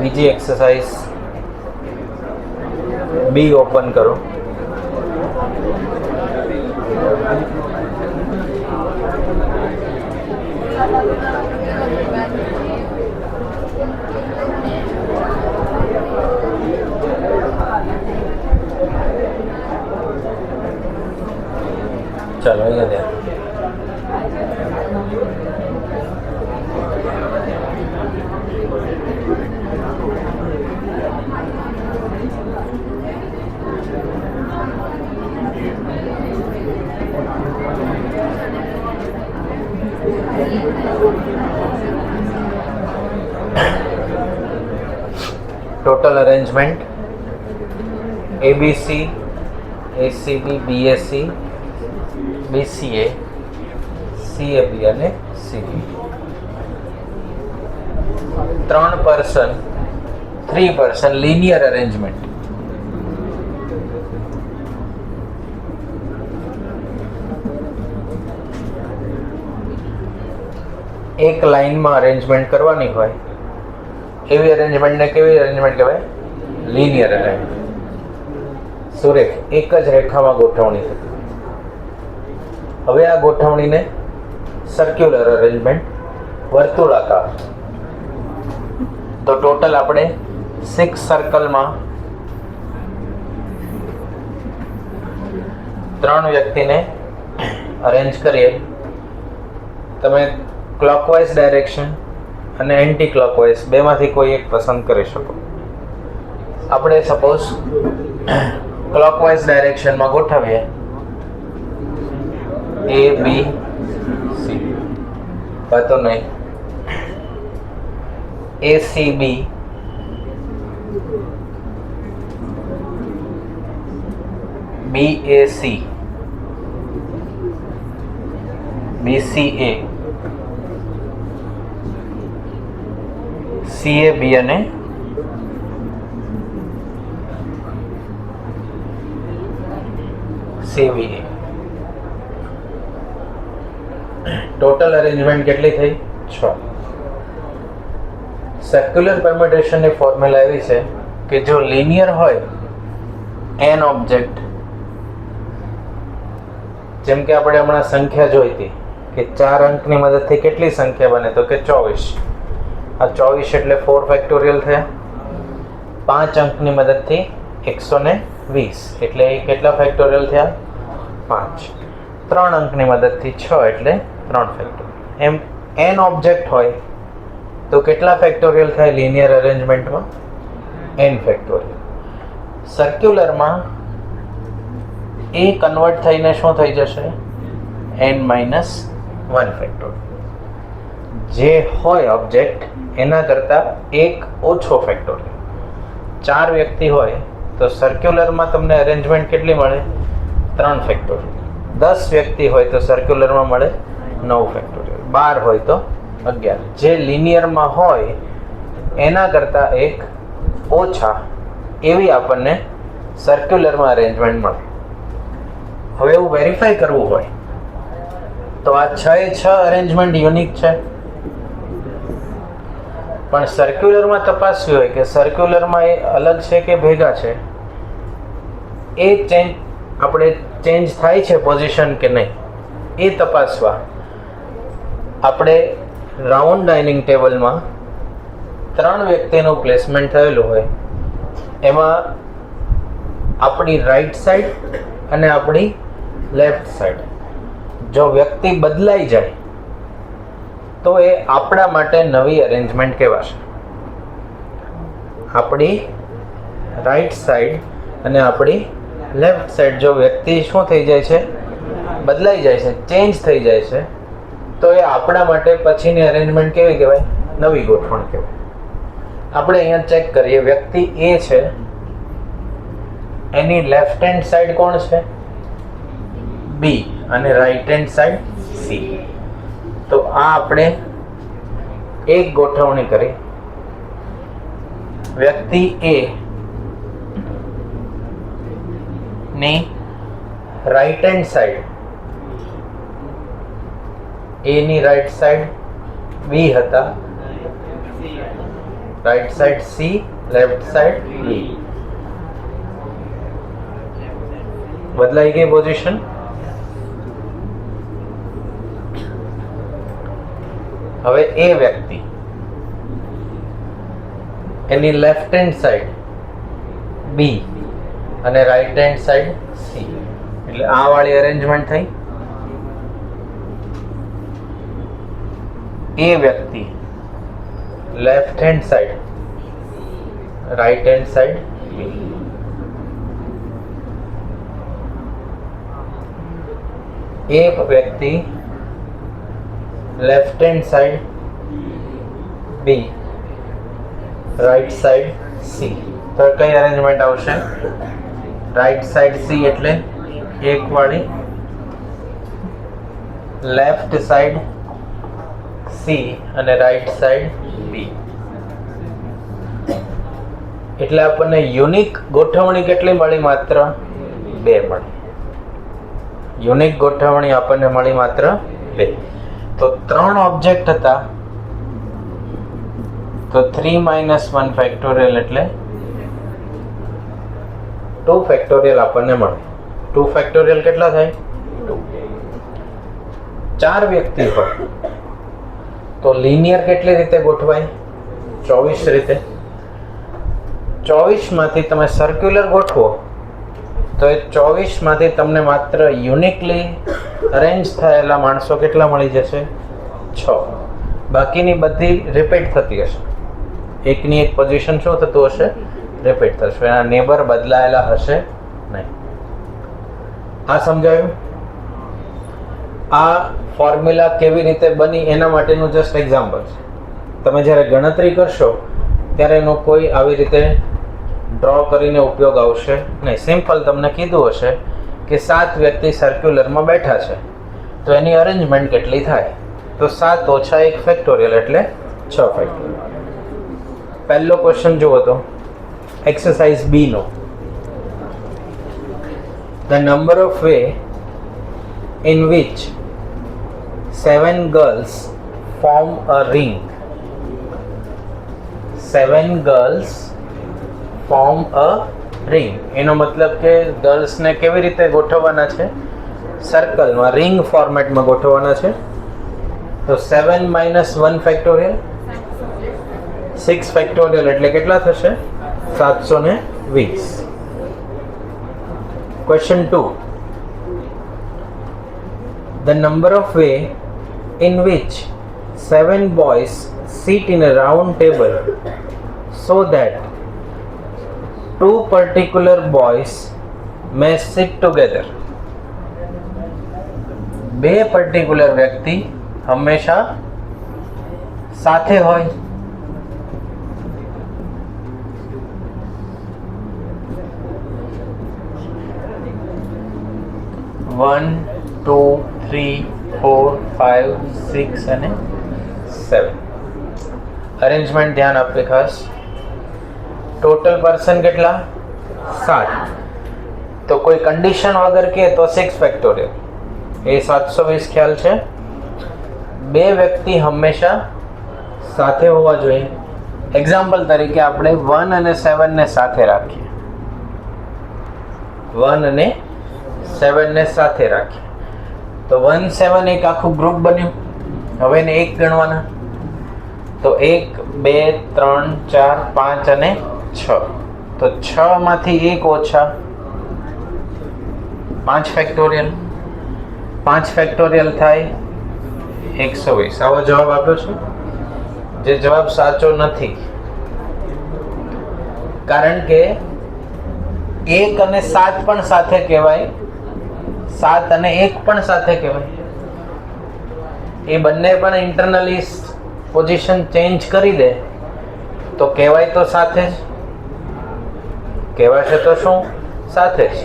બીજી એક્સરસાઇઝ બી ઓપન કરો. ચાલો અહીંયા ધ્યાન. Total arrangement ABC, ACB, BAC, BCA, CAB અને CB. 3 person linear arrangement. એક લાઈનમાં અરેન્જમેન્ટ કરવાની હોય એવી અરેન્જમેન્ટને કેવી અરેન્જમેન્ટ કહેવાય? Linear arrangement. સુરેખ, એક જ રેખામાં ગોઠવણી થતી. હવે આ ગોઠવણીને સર્ક્યુલર અરેન્જમેન્ટ, વર્તુળાકાર. તો ટોટલ આપણે 6 સર્કલમાં 3 વ્યક્તિને અરેન્જ કરીએ. તમે ક્લોકવાઇઝ ડાયરેક્શન અને એન્ટી ક્લોકવાઇઝ બેમાંથી કોઈ એક પસંદ કરી શકો. આપણે સપોઝ ક્લોકવાઇઝ ડાયરેક્શનમાં ગોઠવીએ A, B, C. વાતો નહીં. ACB, BAC, BCA, CAB અને CBA. ટોટલ અરેન્જમેન્ટ કેટલી થઈ? 6. સર્ક્યુલર પરમ્યુટેશનની ફોર્મ્યુલા એવી છે કે જો લિનિયર હોય n ઓબ્જેક્ટ, જેમ કે આપણે હમણાં સંખ્યા જોઈ હતી કે 4 અંકની મદદથી કેટલી સંખ્યા બને, તો કે 24. આ 24 એટલે 4 ફેક્ટોરિયલ થયા. 5 અંકની મદદથી 120 એટલે એ કેટલા ફેક્ટોરિયલ થયા? 5. 3 અંકની મદદથી 6 એટલે 3 ફેક્ટોરિયલ. એમ n ઓબ્જેક્ટ હોય તો કેટલા ફેક્ટોરિયલ થાય લિનિયર અરેન્જમેન્ટમાં? n factorial. સર્ક્યુલરમાં એ કન્વર્ટ થઈને શું થઈ જશે? n-1 factorial. જે હોય ઓબ્જેક્ટ એના કરતાં એક ઓછો ફેક્ટોરિયલ. 4 વ્યક્તિ હોય તો સર્ક્યુલરમાં તમને અરેન્જમેન્ટ કેટલી મળે? 3 ફેક્ટોરિયલ. 10 વ્યક્તિ હોય તો સર્ક્યુલરમાં મળે 9 ફેક્ટોરિયલ. 12 હોય તો 11. જે લિનિયરમાં હોય એના કરતાં એક ઓછા એવી આપણને સર્ક્યુલરમાં અરેન્જમેન્ટ મળે. હવે એવું વેરીફાઈ કરવું હોય તો આ 6 અરેન્જમેન્ટ યુનિક છે, પણ સર્ક્યુલરમાં તપાસવી હોય કે સર્ક્યુલરમાં એ અલગ છે કે ભેગા છે, એ ચેન્જ થાય છે પોઝિશન કે નહીં, એ તપાસવા આપણે રાઉન્ડ ડાઇનિંગ ટેબલમાં 3 વ્યક્તિનું પ્લેસમેન્ટ થયેલું હોય, એમાં આપણી રાઈટ સાઈડ અને આપણી લેફ્ટ સાઈડ જો વ્યક્તિ બદલાઈ જાય તો એ આપણા માટે નવી અરેન્જમેન્ટ કહેવાશે. આપણી રાઈટ સાઈડ અને આપણી લેફ્ટ સાઈડ જો વ્યક્તિ શું થઈ જાય છે? બદલાઈ જાય છે, ચેન્જ થઈ જાય છે, તો એ આપણા માટે પછીની અરેન્જમેન્ટ કેવી કહેવાય? નવી ગોઠવણ કહેવાય. આપણે અહીંયા ચેક કરીએ, વ્યક્તિ એ છે, એની લેફ્ટ હેન્ડ સાઈડ કોણ છે? બી અને રાઈટ હેન્ડ સાઈડ સી. તો આ આપણે એક ગોઠવણી કરી. વ્યક્તિ એ ની રાઈટ હેન્ડ સાઈડ, એ ની રાઈટ સાઈડ બી હતા, right side C, left side B. બદલાઈ ગઈ પોઝિશન. હવે એ વ્યક્તિ એની લેફ્ટ હેન્ડ સાઈડ બી અને રાઈટ હેન્ડ સાઈડ સી, એટલે આ વાળી અરેન્જમેન્ટ થઈ. એ વ્યક્તિ left hand side, right hand side B. એ વ્યક્તિ left hand side B, right side C. તો કઈ અરેન્જમેન્ટ આવશે? રાઈટ સાઈડ સી એટલે એક વાળી, લેફ્ટ સાઈડ સી અને રાઈટ સાઈડ બી. એટલે આપણને યુનિક ગોઠવણી કેટલી મળી? માત્ર 2 મળી. યુનિક ગોઠવણી આપણને મળી માત્ર 2. તો 3 ઓબ્જેક્ટ હતા તો 3-1 ફેક્ટોરિયલ એટલે 2 ફેક્ટોરિયલ આપણને મળે. 2 ફેક્ટોરિયલ કેટલા થાય? 2. 4 વ્યક્તિ હોય તો લિનિયર કેટલી રીતે ગોઠવાય? 24 રીતે. 24 માંથી તમે સર્ક્યુલર ગોઠવો તો એ 24 માંથી તમને માત્ર યુનિકલી અરેન્જ થયેલા માણસો કેટલા મળી જશે? 6. બાકીની બધી રિપીટ થતી હશે. એકની એક પોઝિશન શું થતું હશે? રિપીટ થશે. એના નેબર બદલાયેલા હશે નહીં. આ સમજાયું? આ ફોર્મ્યુલા કેવી રીતે બની એના માટેનું જસ્ટ એક્ઝામ્પલ છે. તમે જ્યારે ગણતરી કરશો ત્યારે એનો કોઈ આવી રીતે ડ્રો કરીને ઉપયોગ આવશે નહીં. સિમ્પલ તમને કીધું હશે કે 7 વ્યક્તિ સર્ક્યુલરમાં બેઠા છે તો એની અરેન્જમેન્ટ કેટલી થાય? તો 7 ઓછા 1 ફેક્ટોરિયલ એટલે 6 ફેક્ટોરિયલ. પહેલો ક્વેશ્ચન જુઓ તો એક્સરસાઇઝ બી નો. The number of way in which 7 girls form a ring 7 girls form a ring. એનો મતલબ કે ગર્લ્સને કેવી રીતે ગોઠવવાના છે? સર્કલમાં, રિંગ ફોર્મેટમાં ગોઠવવાના છે. તો 7 - 1 ફેક્ટોરિયલ 6 ફેક્ટોરિયલ એટલે કેટલા થશે? 720. Question 2. The number of way in which 7 boys sit in a round table so that 2 particular boys may sit together. બે પર્ટિક્યુલર વ્યક્તિ હંમેશા સાથે હોય. વન 2 3 4 5 6 અને 7. અરેન્જમેન્ટ ધ્યાન આપે ખાસ. ટોટલ પર્સન કેટલા? 7. તો કોઈ કન્ડિશન વગર કે તો 6 ફેક્ટોરિયલ એ 720 ખ્યાલ છે. બે વ્યક્તિ હંમેશા સાથે હોવા જોઈએ. એક્ઝામ્પલ તરીકે આપણે 1 અને 7 ને સાથે રાખીએ. 1 અને 7 ને સાથે રાખીએ તો 1 7 એક આખું ગ્રુપ બન્યું. હવે એને એક ગણવાના તો 1 2 3 4 5 અને 6. તો 6 માંથી 1 ઓછા 5 ફેક્ટોરિયલ. 5 ફેક્ટોરિયલ થાય 120. આવો જવાબ આપ્યો છે. જે જવાબ સાચો નથી, કારણ કે 1 અને 7 પણ સાથે કહેવાય, 7 અને 1 પણ સાથે કહેવાય. એ બંને પણ ઇન્ટરનલી પોઝિશન ચેન્જ કરી દે તો કહેવાય તો સાથે જ, કહેવાશે તો શું? સાથે જ.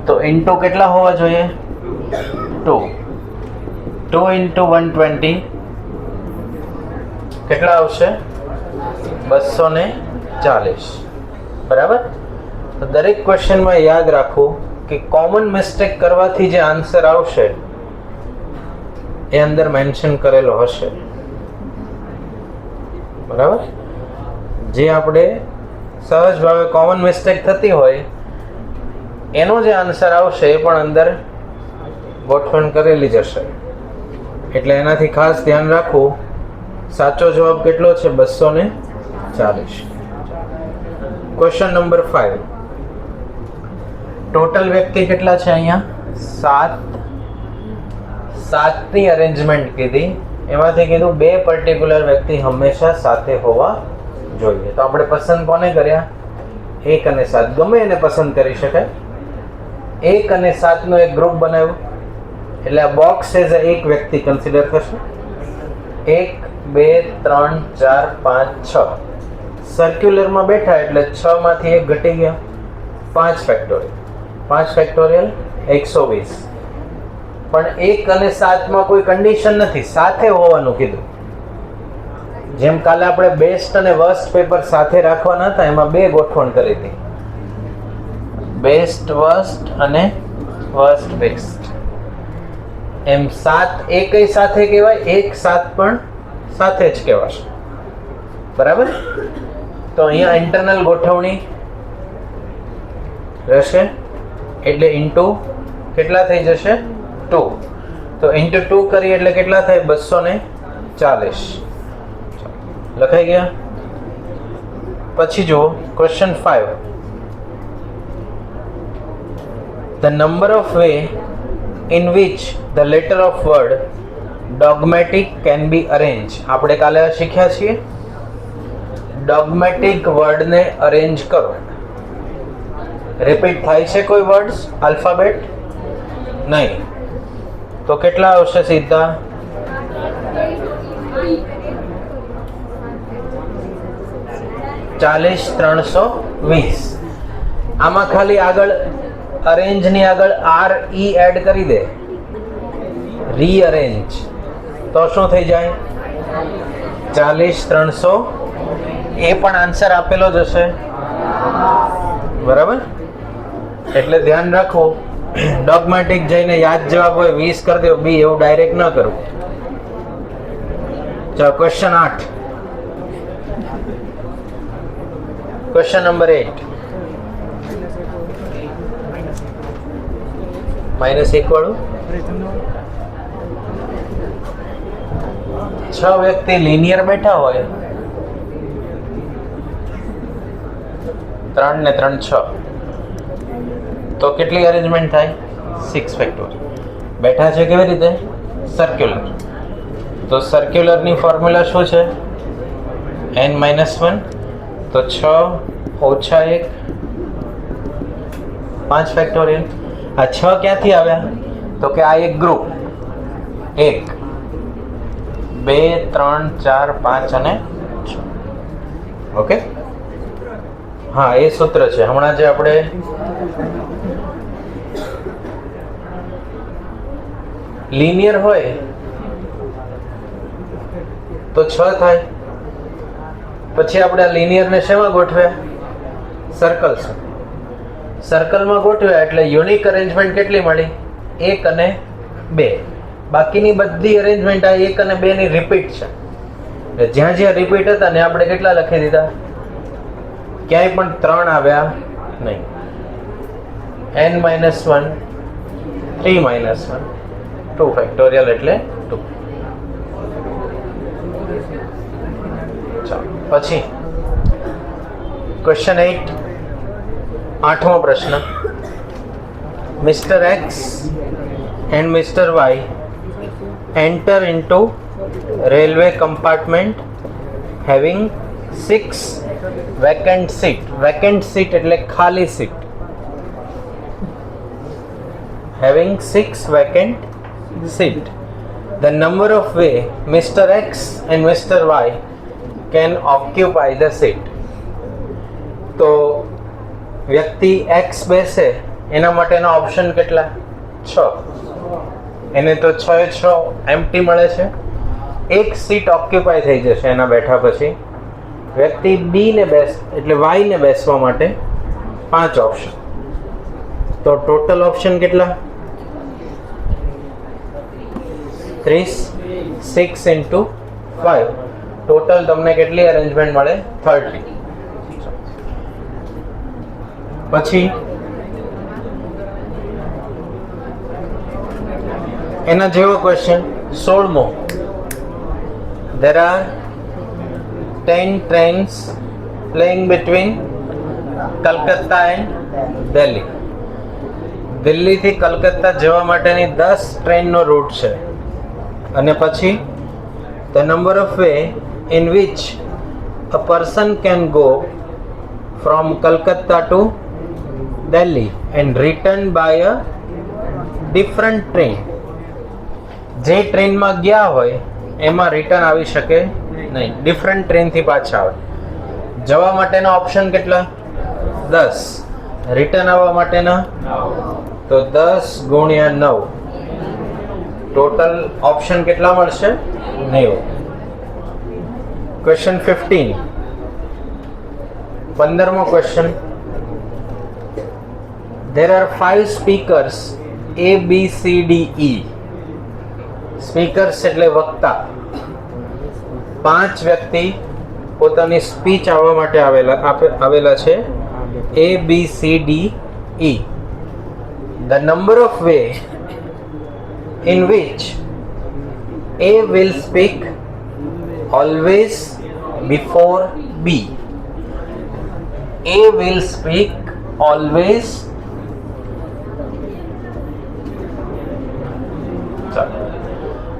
તો ઇન્ટુ કેટલા હોવા જોઈએ? 2. 2 × 120 કેટલા આવશે? 240. બરાબર. તો દરેક ક્વેશ્ચનમાં યાદ રાખવું કે કોમન મિસ્ટેક કરવાથી જે આન્સર આવશે એ અંદર મેન્શન કરેલો હશે. બરાબર. જે આપણે સહજ ભાવે કોમન મિસ્ટેક થતી હોય એનો જે આન્સર આવશે એ પણ અંદર ગોઠવણ કરેલી જ હશે. એટલે એનાથી ખાસ ધ્યાન રાખવું. સાચો જવાબ કેટલો છે? 240. Question number 5. ટોટલ વ્યક્તિ કેટલા છે અહીંયા? 7. 7ની અરેન્જમેન્ટ કીધી. એમાંથી કીધું બે પર્ટિક્યુલર વ્યક્તિ હંમેશા સાથે હોવા જોઈએ. તો આપણે પસંદ કોને કર્યા? 1 અને 7. ગમે એને પસંદ કરી શકાય. 1 અને 7 નો એક ગ્રુપ બનાવ્યો એટલે આ બોક્સ એઝ એક વ્યક્તિ કન્સિડર થશે. 1 2 3 4 5 6 સર્ક્યુલરમાં બેઠા એટલે 6 માંથી 1 ઘટી ગયા. 5 ફેક્ટોરિયલ. 5 ફેક્ટોરિયલ 120. પણ 1 અને 7 માં કોઈ કન્ડિશન નથી, સાથે હોવાનું કીધું. જેમ કાલે આપણે બેસ્ટ અને વર્સ્ટ પેપર સાથે રાખવાના હતા એમાં બે ગોઠવણ કરી હતી. બેસ્ટ વર્સ્ટ અને વર્સ્ટ બેસ્ટ. એમ 7 એકય સાથે કહેવાય, 1 7 પણ સાથે જ કહેવાશે. બરાબર. તો અહીંયા ઇન્ટરનલ ગોઠવણી રહેશે એટલે ઇન્ટુ કેટલા થઈ જશે? 2. તો ઇન્ટુ 2 કરીએ એટલે કેટલા થાય? 240. લખાઈ ગયા. પછી જુઓ question 5. The number of way in which the letter of word dogmatic can be arranged. આપણે કાલે શીખ્યા છીએ. ડોગમેટિક વર્ડને અરેન્જ કરો. રિપીટ થાય છે કોઈ વર્ડ્સ આલ્ફાબેટ? નહીં. તો કેટલા આવશે સીધા? 40 320. આમાં ખાલી આગળ અરેન્જ ની આગળ RE એડ કરી દે, રીઅરેન્જ, તો શું થઈ જાય? 40 300. એ પણ આન્સર આપેલો જ હશે. બરાબર. એટલે ધ્યાન રાખો, ડોગમેટિક જઈને યાદ જવાબ હોય 20 કરી દો બી, એવું ડાયરેક્ટ ન કરવું. ચાલો ક્વેશ્ચન 8. ક્વેશ્ચન નંબર 8 -1 વાળું. 6 વ્યક્તિ લિનિયર બેઠા હોય, 3 ને 3 6, તો કેટલી અરેન્જમેન્ટ થાય? 6 ફેક્ટોરિયલ. બેઠા છે કેવી રીતે? સર્ક્યુલર. તો સર્ક્યુલરની ફોર્મ્યુલા શું છે? n-1. તો 6 ઓછા 1, 5 ફેક્ટોરિયલ. આ 6 ક્યાંથી આવ્યા? તો કે આ એક ગ્રુપ 1 2 3 4 5 અને 6. ઓકે, હા એ સૂત્ર છે. હમણાં જે આપણે લિનિયર હોય તો 6 થાય. પછી આપણે આ લિનિયરને શેમાં ગોઠવ્યા? સર્કલ્સ. સર્કલમાં ગોઠવ્યા એટલે યુનિક અરેન્જમેન્ટ કેટલી મળી? 1 અને 2. બાકીની બધી અરેન્જમેન્ટ આ 1 અને 2 ની રિપીટ છે. એટલે જ્યાં જ્યાં રિપીટ હતા ને આપણે કેટલા લખી દીધા? ક્યાંય પણ 3 આવ્યા નહીં. n-1 3-1 2 ફેક્ટોરિયલ એટલે 2. ચાલો પછી ક્વેશ્ચન 8, 8મો પ્રશ્ન. Mr. X and Mr. Y enter into railway compartment having 6 vacant seat. Vacant seat એટલે ખાલી seat. Having 6 vacant seat. The number of way Mr. X and Mr. Y can occupy the seat. તો વ્યક્તિ x બેસે એના માટેના option કેટલા? 6. એને તો 6 એમ્પ્ટી મળે છે. એક સીટ ઓક્યુપાય થઈ જશે એના બેઠા પછી. વ્યક્તિ બી ને એટલે y ને બેસવા માટે 5 ઓપ્શન. તો ટોટલ ઓપ્શન કેટલા? 30. 6 into 5. ટોટલ તમને કેટલી અરેન્જમેન્ટ મળે? 30. પછી એના જેવો question 16મો. There are 10 trains playing between Kolkata and Delhi. દિલ્હીથી કલકત્તા જવા માટેની 10 ટ્રેનનો રૂટ છે. અને પછી the number of way in which a person can go from Kolkata to Delhi and return by a different train. જે ટ્રેનમાં ગયા હોય એમાં રિટર્ન આવી શકે નહીં, ડિફરન્ટ ટ્રેનથી પાછા આવે. જવા માટેના ઓપ્શન કેટલા? 10. રિટર્ન આવવા માટેના તો 10 ગુણ્યા 9. ટોટલ ઓપ્શન કેટલા મળશે? 90. ક્વેશ્ચન 15, 15મો question. There are 5 speakers A, B, C, D, E. Speakers એટલે વક્તા. 5 વ્યક્તિ પોતાની સ્પીચ આવવા માટે આવેલા છે. A, B, C, D, E. The number of way in which A will speak always before B. A will speak always.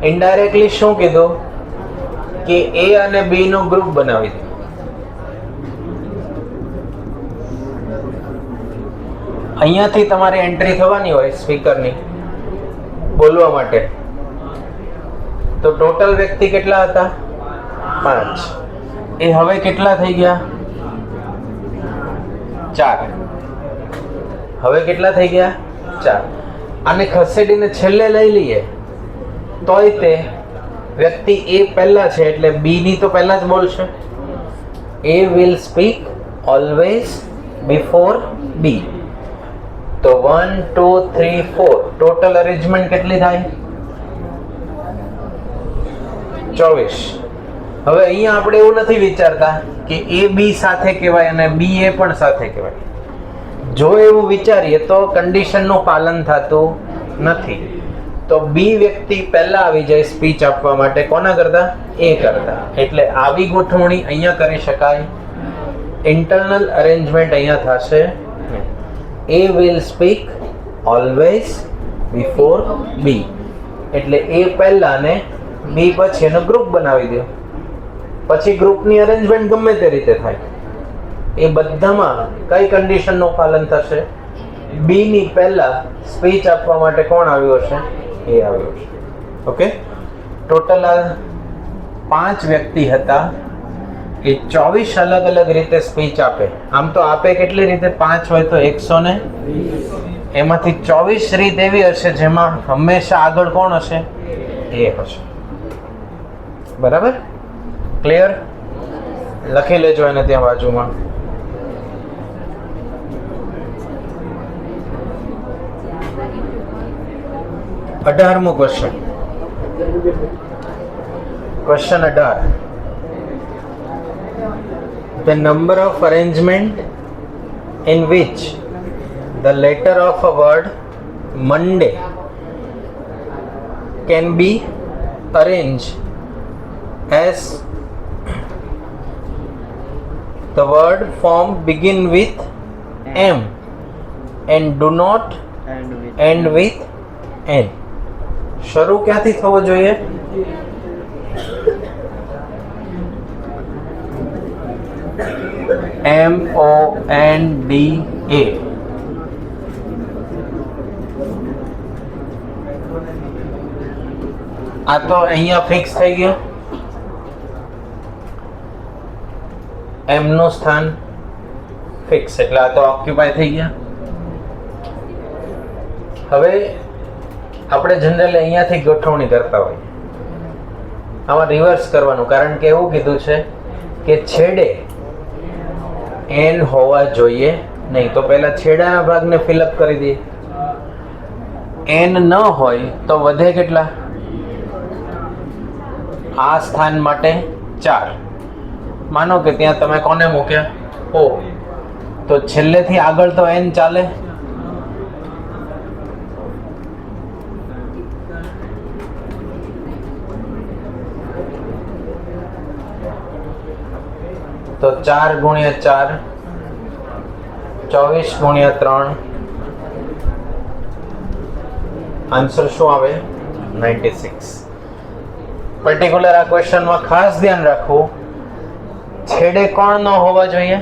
Indirectly શું કીધું કે A અને B નો ગ્રુપ બનાવી દે. અહીંયાથી તમારે એન્ટ્રી થવાની હોય સ્પીકરની બોલવા માટે. તો ટોટલ વ્યક્તિ કેટલા હતા? 5. એ હવે કેટલા થઈ ગયા? 4. હવે કેટલા થઈ ગયા? 4. આને ખસેડીને છેલ્લે લઈ લઈએ તોય તે વ્યક્તિ A પહેલા છે એટલે B ની તો પહેલા જ બોલશે. A will speak always before B. તો 1 2 3 4 ટોટલ અરેન્જમેન્ટ કેટલી થાય? 24. હવે અહીંયા આપણે એવું નથી વિચારતા કે એ બી સાથે કહેવાય અને બી એ પણ સાથે કહેવાય. જો એવું વિચારીએ તો કન્ડિશનનું પાલન થતું નથી. તો બી વ્યક્તિ પહેલા આવી જાય સ્પીચ આપવા માટે, કોના કરતા? એ કરતા. એટલે આવી ગોઠવણી અહીંયા કરી શકાય. ઇન્ટરનલ અરેન્જમેન્ટ અહીંયા થશે. એ વિલ સ્પીક ઓલવેઝ બિફોર બી. એટલે એ પહેલા ને બી પછી એનો ગ્રુપ બનાવી દો. પછી ગ્રુપની અરેન્જમેન્ટ ગમે તે રીતે થાય. એ બધામાં કઈ કન્ડિશનનું પાલન થશે? બી ની પહેલા સ્પીચ આપવા માટે કોણ આવ્યું હશે? એ આવ્યો છે. ઓકે, ટોટલ આ 5 વ્યક્તિ હતા એ 24 અલગ અલગ રીતે સ્પીચ આપે. આમ તો આપે કેટલી રીતે? 5 હોય તો 120. એમાંથી 24 રીત એવી હશે જેમાં હંમેશા આગળ કોણ હશે? એ હશે. બરાબર? ક્લિયર? લખી લેજો એને ત્યાં બાજુમાં. અઢારમો question. Question 18. The number of arrangement in which the letter of a word Monday can be arranged as the word form begin with M and do not end with N. શરૂ ક્યાંથી થવો જોઈએ? MONDA. આ તો અહીંયા fix થઈ ગયું. એમ નું સ્થાન ફિક્સ, એટલે આ તો ઓક્યુપાય થઈ ગયા. હવે આપણે જનરલી અહીંયાથી ગોઠવણી કરતા હોય. આમાં રિવર્સ કરવાનું, કારણ કે એવું કીધું છે કે છેડે એન હોવા જોઈએ નહીં. તો પહેલા છેડાના ભાગને ફિલઅપ કરી દઈએ. એન ન હોય તો વધે કેટલા? આ સ્થાન માટે 4. માનો કે ત્યાં તમે કોને મૂક્યા? ઓ. તો છેલ્લેથી આગળ તો એન ચાલે. તો 4 ગુણ્યા 4, 24 ગુણ્યા 3, આન્સર શું આવે? 96. પર્ટિક્યુલર આ ક્વેશ્ચનમાં ખાસ ધ્યાન રાખવું, છેડે કોણ ન હોવા જોઈએ?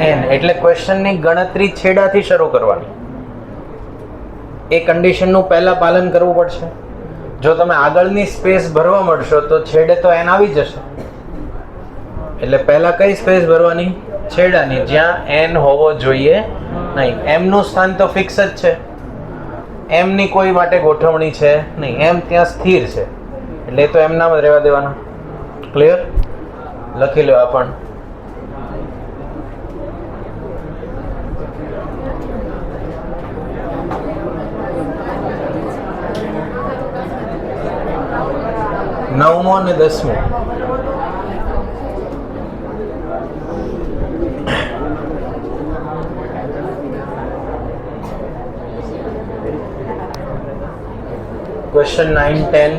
એન. એટલે ક્વેશ્ચનની ગણતરી છેડાથી શરૂ કરવાની. એ કન્ડિશનનું પહેલા પાલન કરવું પડશે. જો તમે આગળની સ્પેસ ભરવા મળશો તો છેડે તો એન આવી જશે. એટલે પહેલા કઈ સ્પેસ ભરવાની? છેડાની, જ્યાં એન હોવો જોઈએ નહીં. એમ નું સ્થાન તો ફિક્સ જ છે. એમ ની કોઈ માટે ગોઠવણી છે નહીં. એમ ત્યાં સ્થિર છે, એટલે તો એમ નામ જ રહેવા દેવાના. ક્લિયર? લખી લો આ પણ. નવમો અને 10મો. Question 9, 10.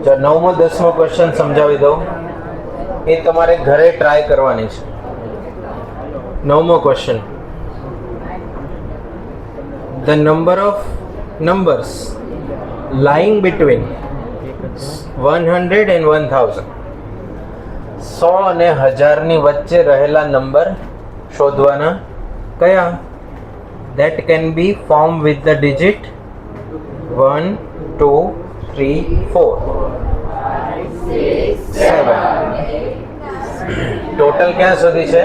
જો 9મો 10મો ક્વેશ્ચન સમજાવી દઉં, એ તમારે ઘરે ટ્રાય કરવાની છે. 9મો question. The number of numbers lying between 100 and 1000. 100 અને 1000 ની વચ્ચે રહેલા નંબર શોધવાના. કયા? That can be formed with the digit 1, 2, 3, 4, 7. Total ક્યાં સુધી છે?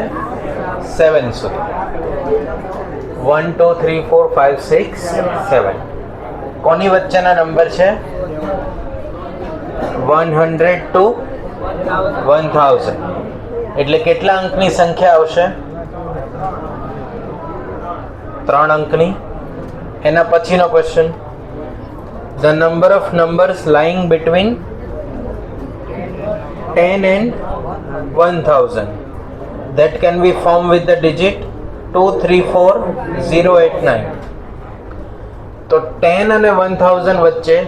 7 સુધી. 1, 2, 3, 4, 5, 6, 7. કોની વચ્ચેના નંબર છે? 100 to 1000. એટલે કેટલા અંકની સંખ્યા આવશે? 3 અંકની. એના પછીનો question, the number of numbers lying between 10 and 1000 that can be formed with the digit 234089. તો 10 અને 1000 વચ્ચે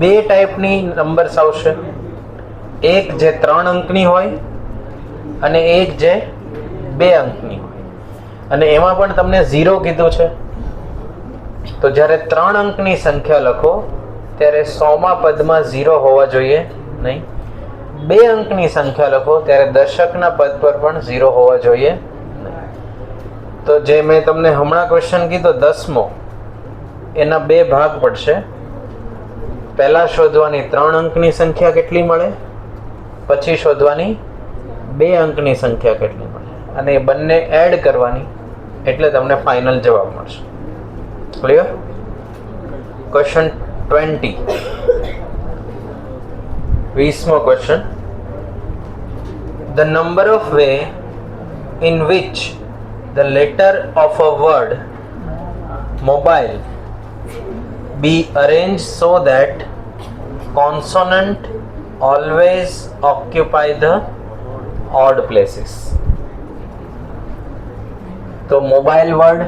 બે ટાઈપની નંબર્સ આવશે, એક જે 3 અંકની હોય અને એક જે 2 અંકની હોય. અને એમાં પણ તમને 0 કીધું છે. તો જ્યારે 3 અંકની સંખ્યા લખો ત્યારે 100મા પદમાં 0 હોવા જોઈએ નહીં. 2 અંકની સંખ્યા લખો ત્યારે દશકના પદ પર પણ 0 હોવા જોઈએ નહીં. તો જે મેં તમને હમણાં ક્વેશ્ચન કીધો 10મો, એના 2 ભાગ પડશે. પહેલા શોધવાની 3 અંકની સંખ્યા કેટલી મળે, પછી શોધવાની 2 અંકની સંખ્યા કેટલી મળે, અને એ બંને એડ કરવાની, એટલે તમને ફાઇનલ જવાબ મળશે. ક્લિયર? ક્વેશ્ચન 20, 20મો question, the number of way in which the letter of a word mobile be arranged so that consonant always occupy the odd places. તો મોબાઈલ વર્ડ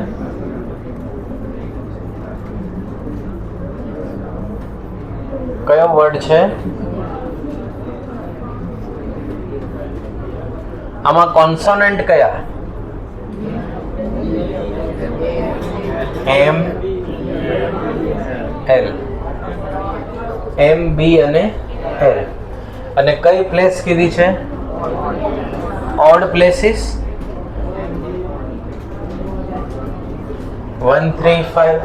કયો વર્ડ છે? આમાં કોન્સોનન્ટ કયા? એમ, એલ, એમ, બી અને L. અને કઈ place કીધી છે? Odd places. 1 3 5.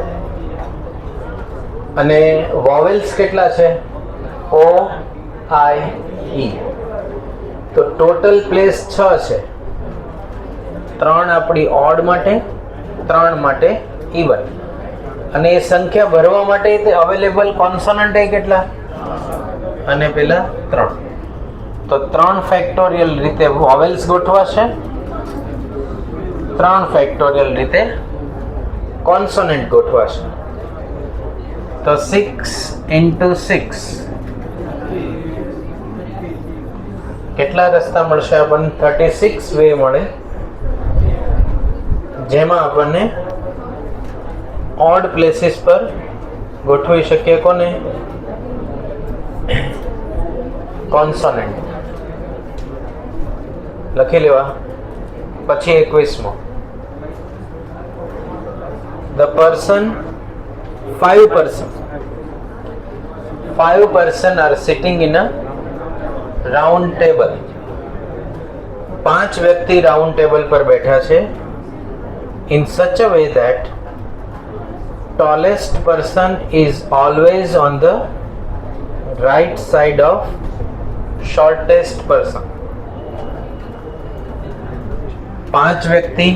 અને વોવેલ્સ કેટલા છે? ઓ, આઈ, ઈ. તો ટોટલ પ્લેસ 6 છે. 3 આપણી ઓડ માટે, 3 માટે ઇવન. અને એ સંખ્યા ભરવા માટે અવેલેબલ કોન્સોનન્ટ એ કેટલા? અને પેલા 3. તો 3 ફેક્ટોરિયલ રીતે વોવેલ્સ ગોઠવાશે, 3 ફેક્ટોરિયલ રીતે કોન્સોનન્ટ ગોઠવાશે. તો 6 into 6 કેટલા રસ્તા મળશે આપણને? 36 વે મળે, જેમાં આપણને ઓડ પ્લેસીસ પર ગોઠવી શકીએ. કોને? કોન્સોનન્ટ. લખી લેવા. પછી 21મો, the person, 5 person are sitting in a round table. 5 વ્યક્તિ રાઉન્ડ ટેબલ પર બેઠા છે. in such a way that tallest person is always on the right side of shortest person. 5 વ્યક્તિ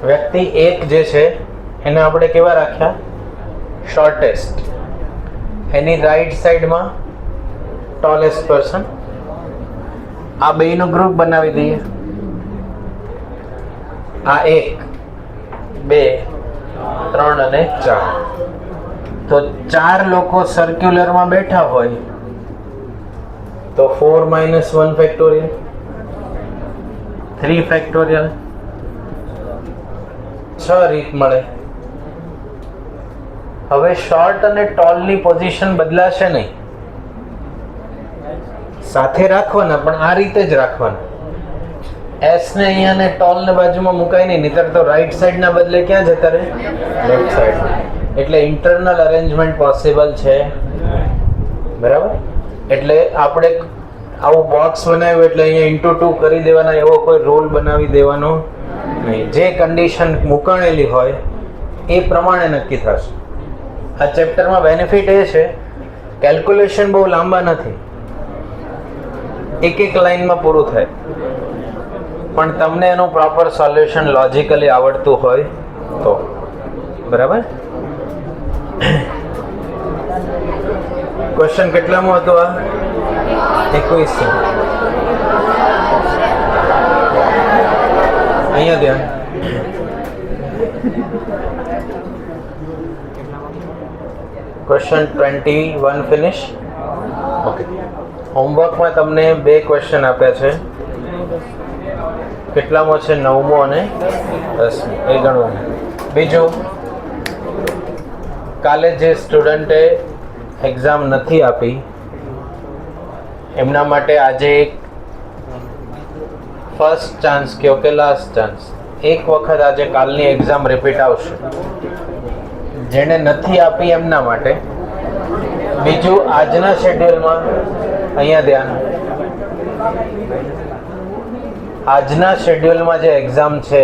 વ્યક્તિ એક જે છે એને આપણે કેવા રાખ્યા? શોર્ટેસ્ટ. એની રાઈટ સાઈડમાં ટોલેસ્ટ પર્સન. આ બેયનું ગ્રુપ બનાવી દઈએ. આ 1 2 3 અને 4. તો 4 લોકો સર્ક્યુલરમાં બેઠા હોય તો 4 - 1 ફેક્ટોરિયલ, 3 ફેક્ટોરિયલ, 6 રીત મળે. હવે શોર્ટ અને ટોલની પોઝિશન બદલાશે નહીં, સાથે રાખવાના, પણ આ રીતે જ રાખવાના. એસ ને અહીંયા ને ટોલ ને બાજુમાં મુકાય નહીં, નહીતર તો રાઈટ સાઈડ ના બદલે ક્યાં જતા રહે? Left side. એટલે ઇન્ટરનલ અરેન્જમેન્ટ પોસિબલ છે. બરાબર? એટલે આપણે આવું બોક્સ બનાવ્યું એટલે અહીંયા × 2 કરી દેવાના, એવો કોઈ રોલ બનાવી દેવાનો નહીં. જે કન્ડિશન મુકાણેલી હોય એ પ્રમાણે નક્કી થશે. આ ચેપ્ટરમાં બેનિફિટ એ છે, કેલ્ક્યુલેશન બહુ લાંબા નથી, એક લાઈનમાં પૂરું થાય. પણ તમને એનું પ્રોપર સોલ્યુશન લોજિકલી આવડતું હોય તો. બરાબર. ક્વેશ્ચન કેટલામાં હતો આ? 21. અહીંયા ધ્યાન. Question 21 finish. ઓકે. હોમવર્કમાં તમને 2 ક્વેશ્ચન આપ્યા છે. કેટલામો છે? 9મો અને 10મો. એ ગણવાનું. બીજું, કાલે જે સ્ટુડન્ટે એક્ઝામ નથી આપી એમના માટે આજે એક ફર્સ્ટ ચાન્સ કહો કે લાસ્ટ ચાન્સ, એક વખત આજે કાલની એક્ઝામ રિપીટ આવશે. જેણે નથી આપી એમના માટે. બીજું, આજના શેડ્યુલમાં અહીંયા ધ્યાન, આજના શેડ્યુલમાં જે એક્ઝામ છે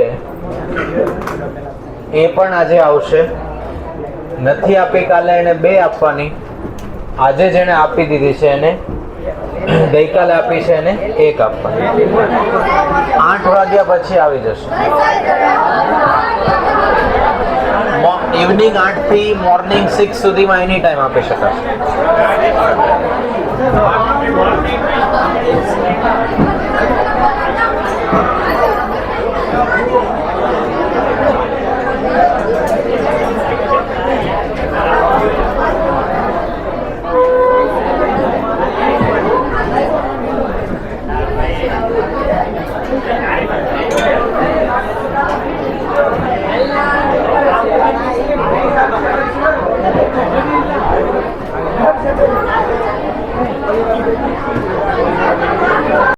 એ પણ આજે આવશે. નથી આપી કાલે એને 2 આપવાની, આજે જેણે આપી દીધી છે એને, ગઈકાલે આપી છે એને 1 આપવાની. 8 વાગ્યા પછી આવી જશે. ઇવનિંગ 8 થી મોર્નિંગ 6 સુધીમાં એની ટાઈમ આપી શકાશે.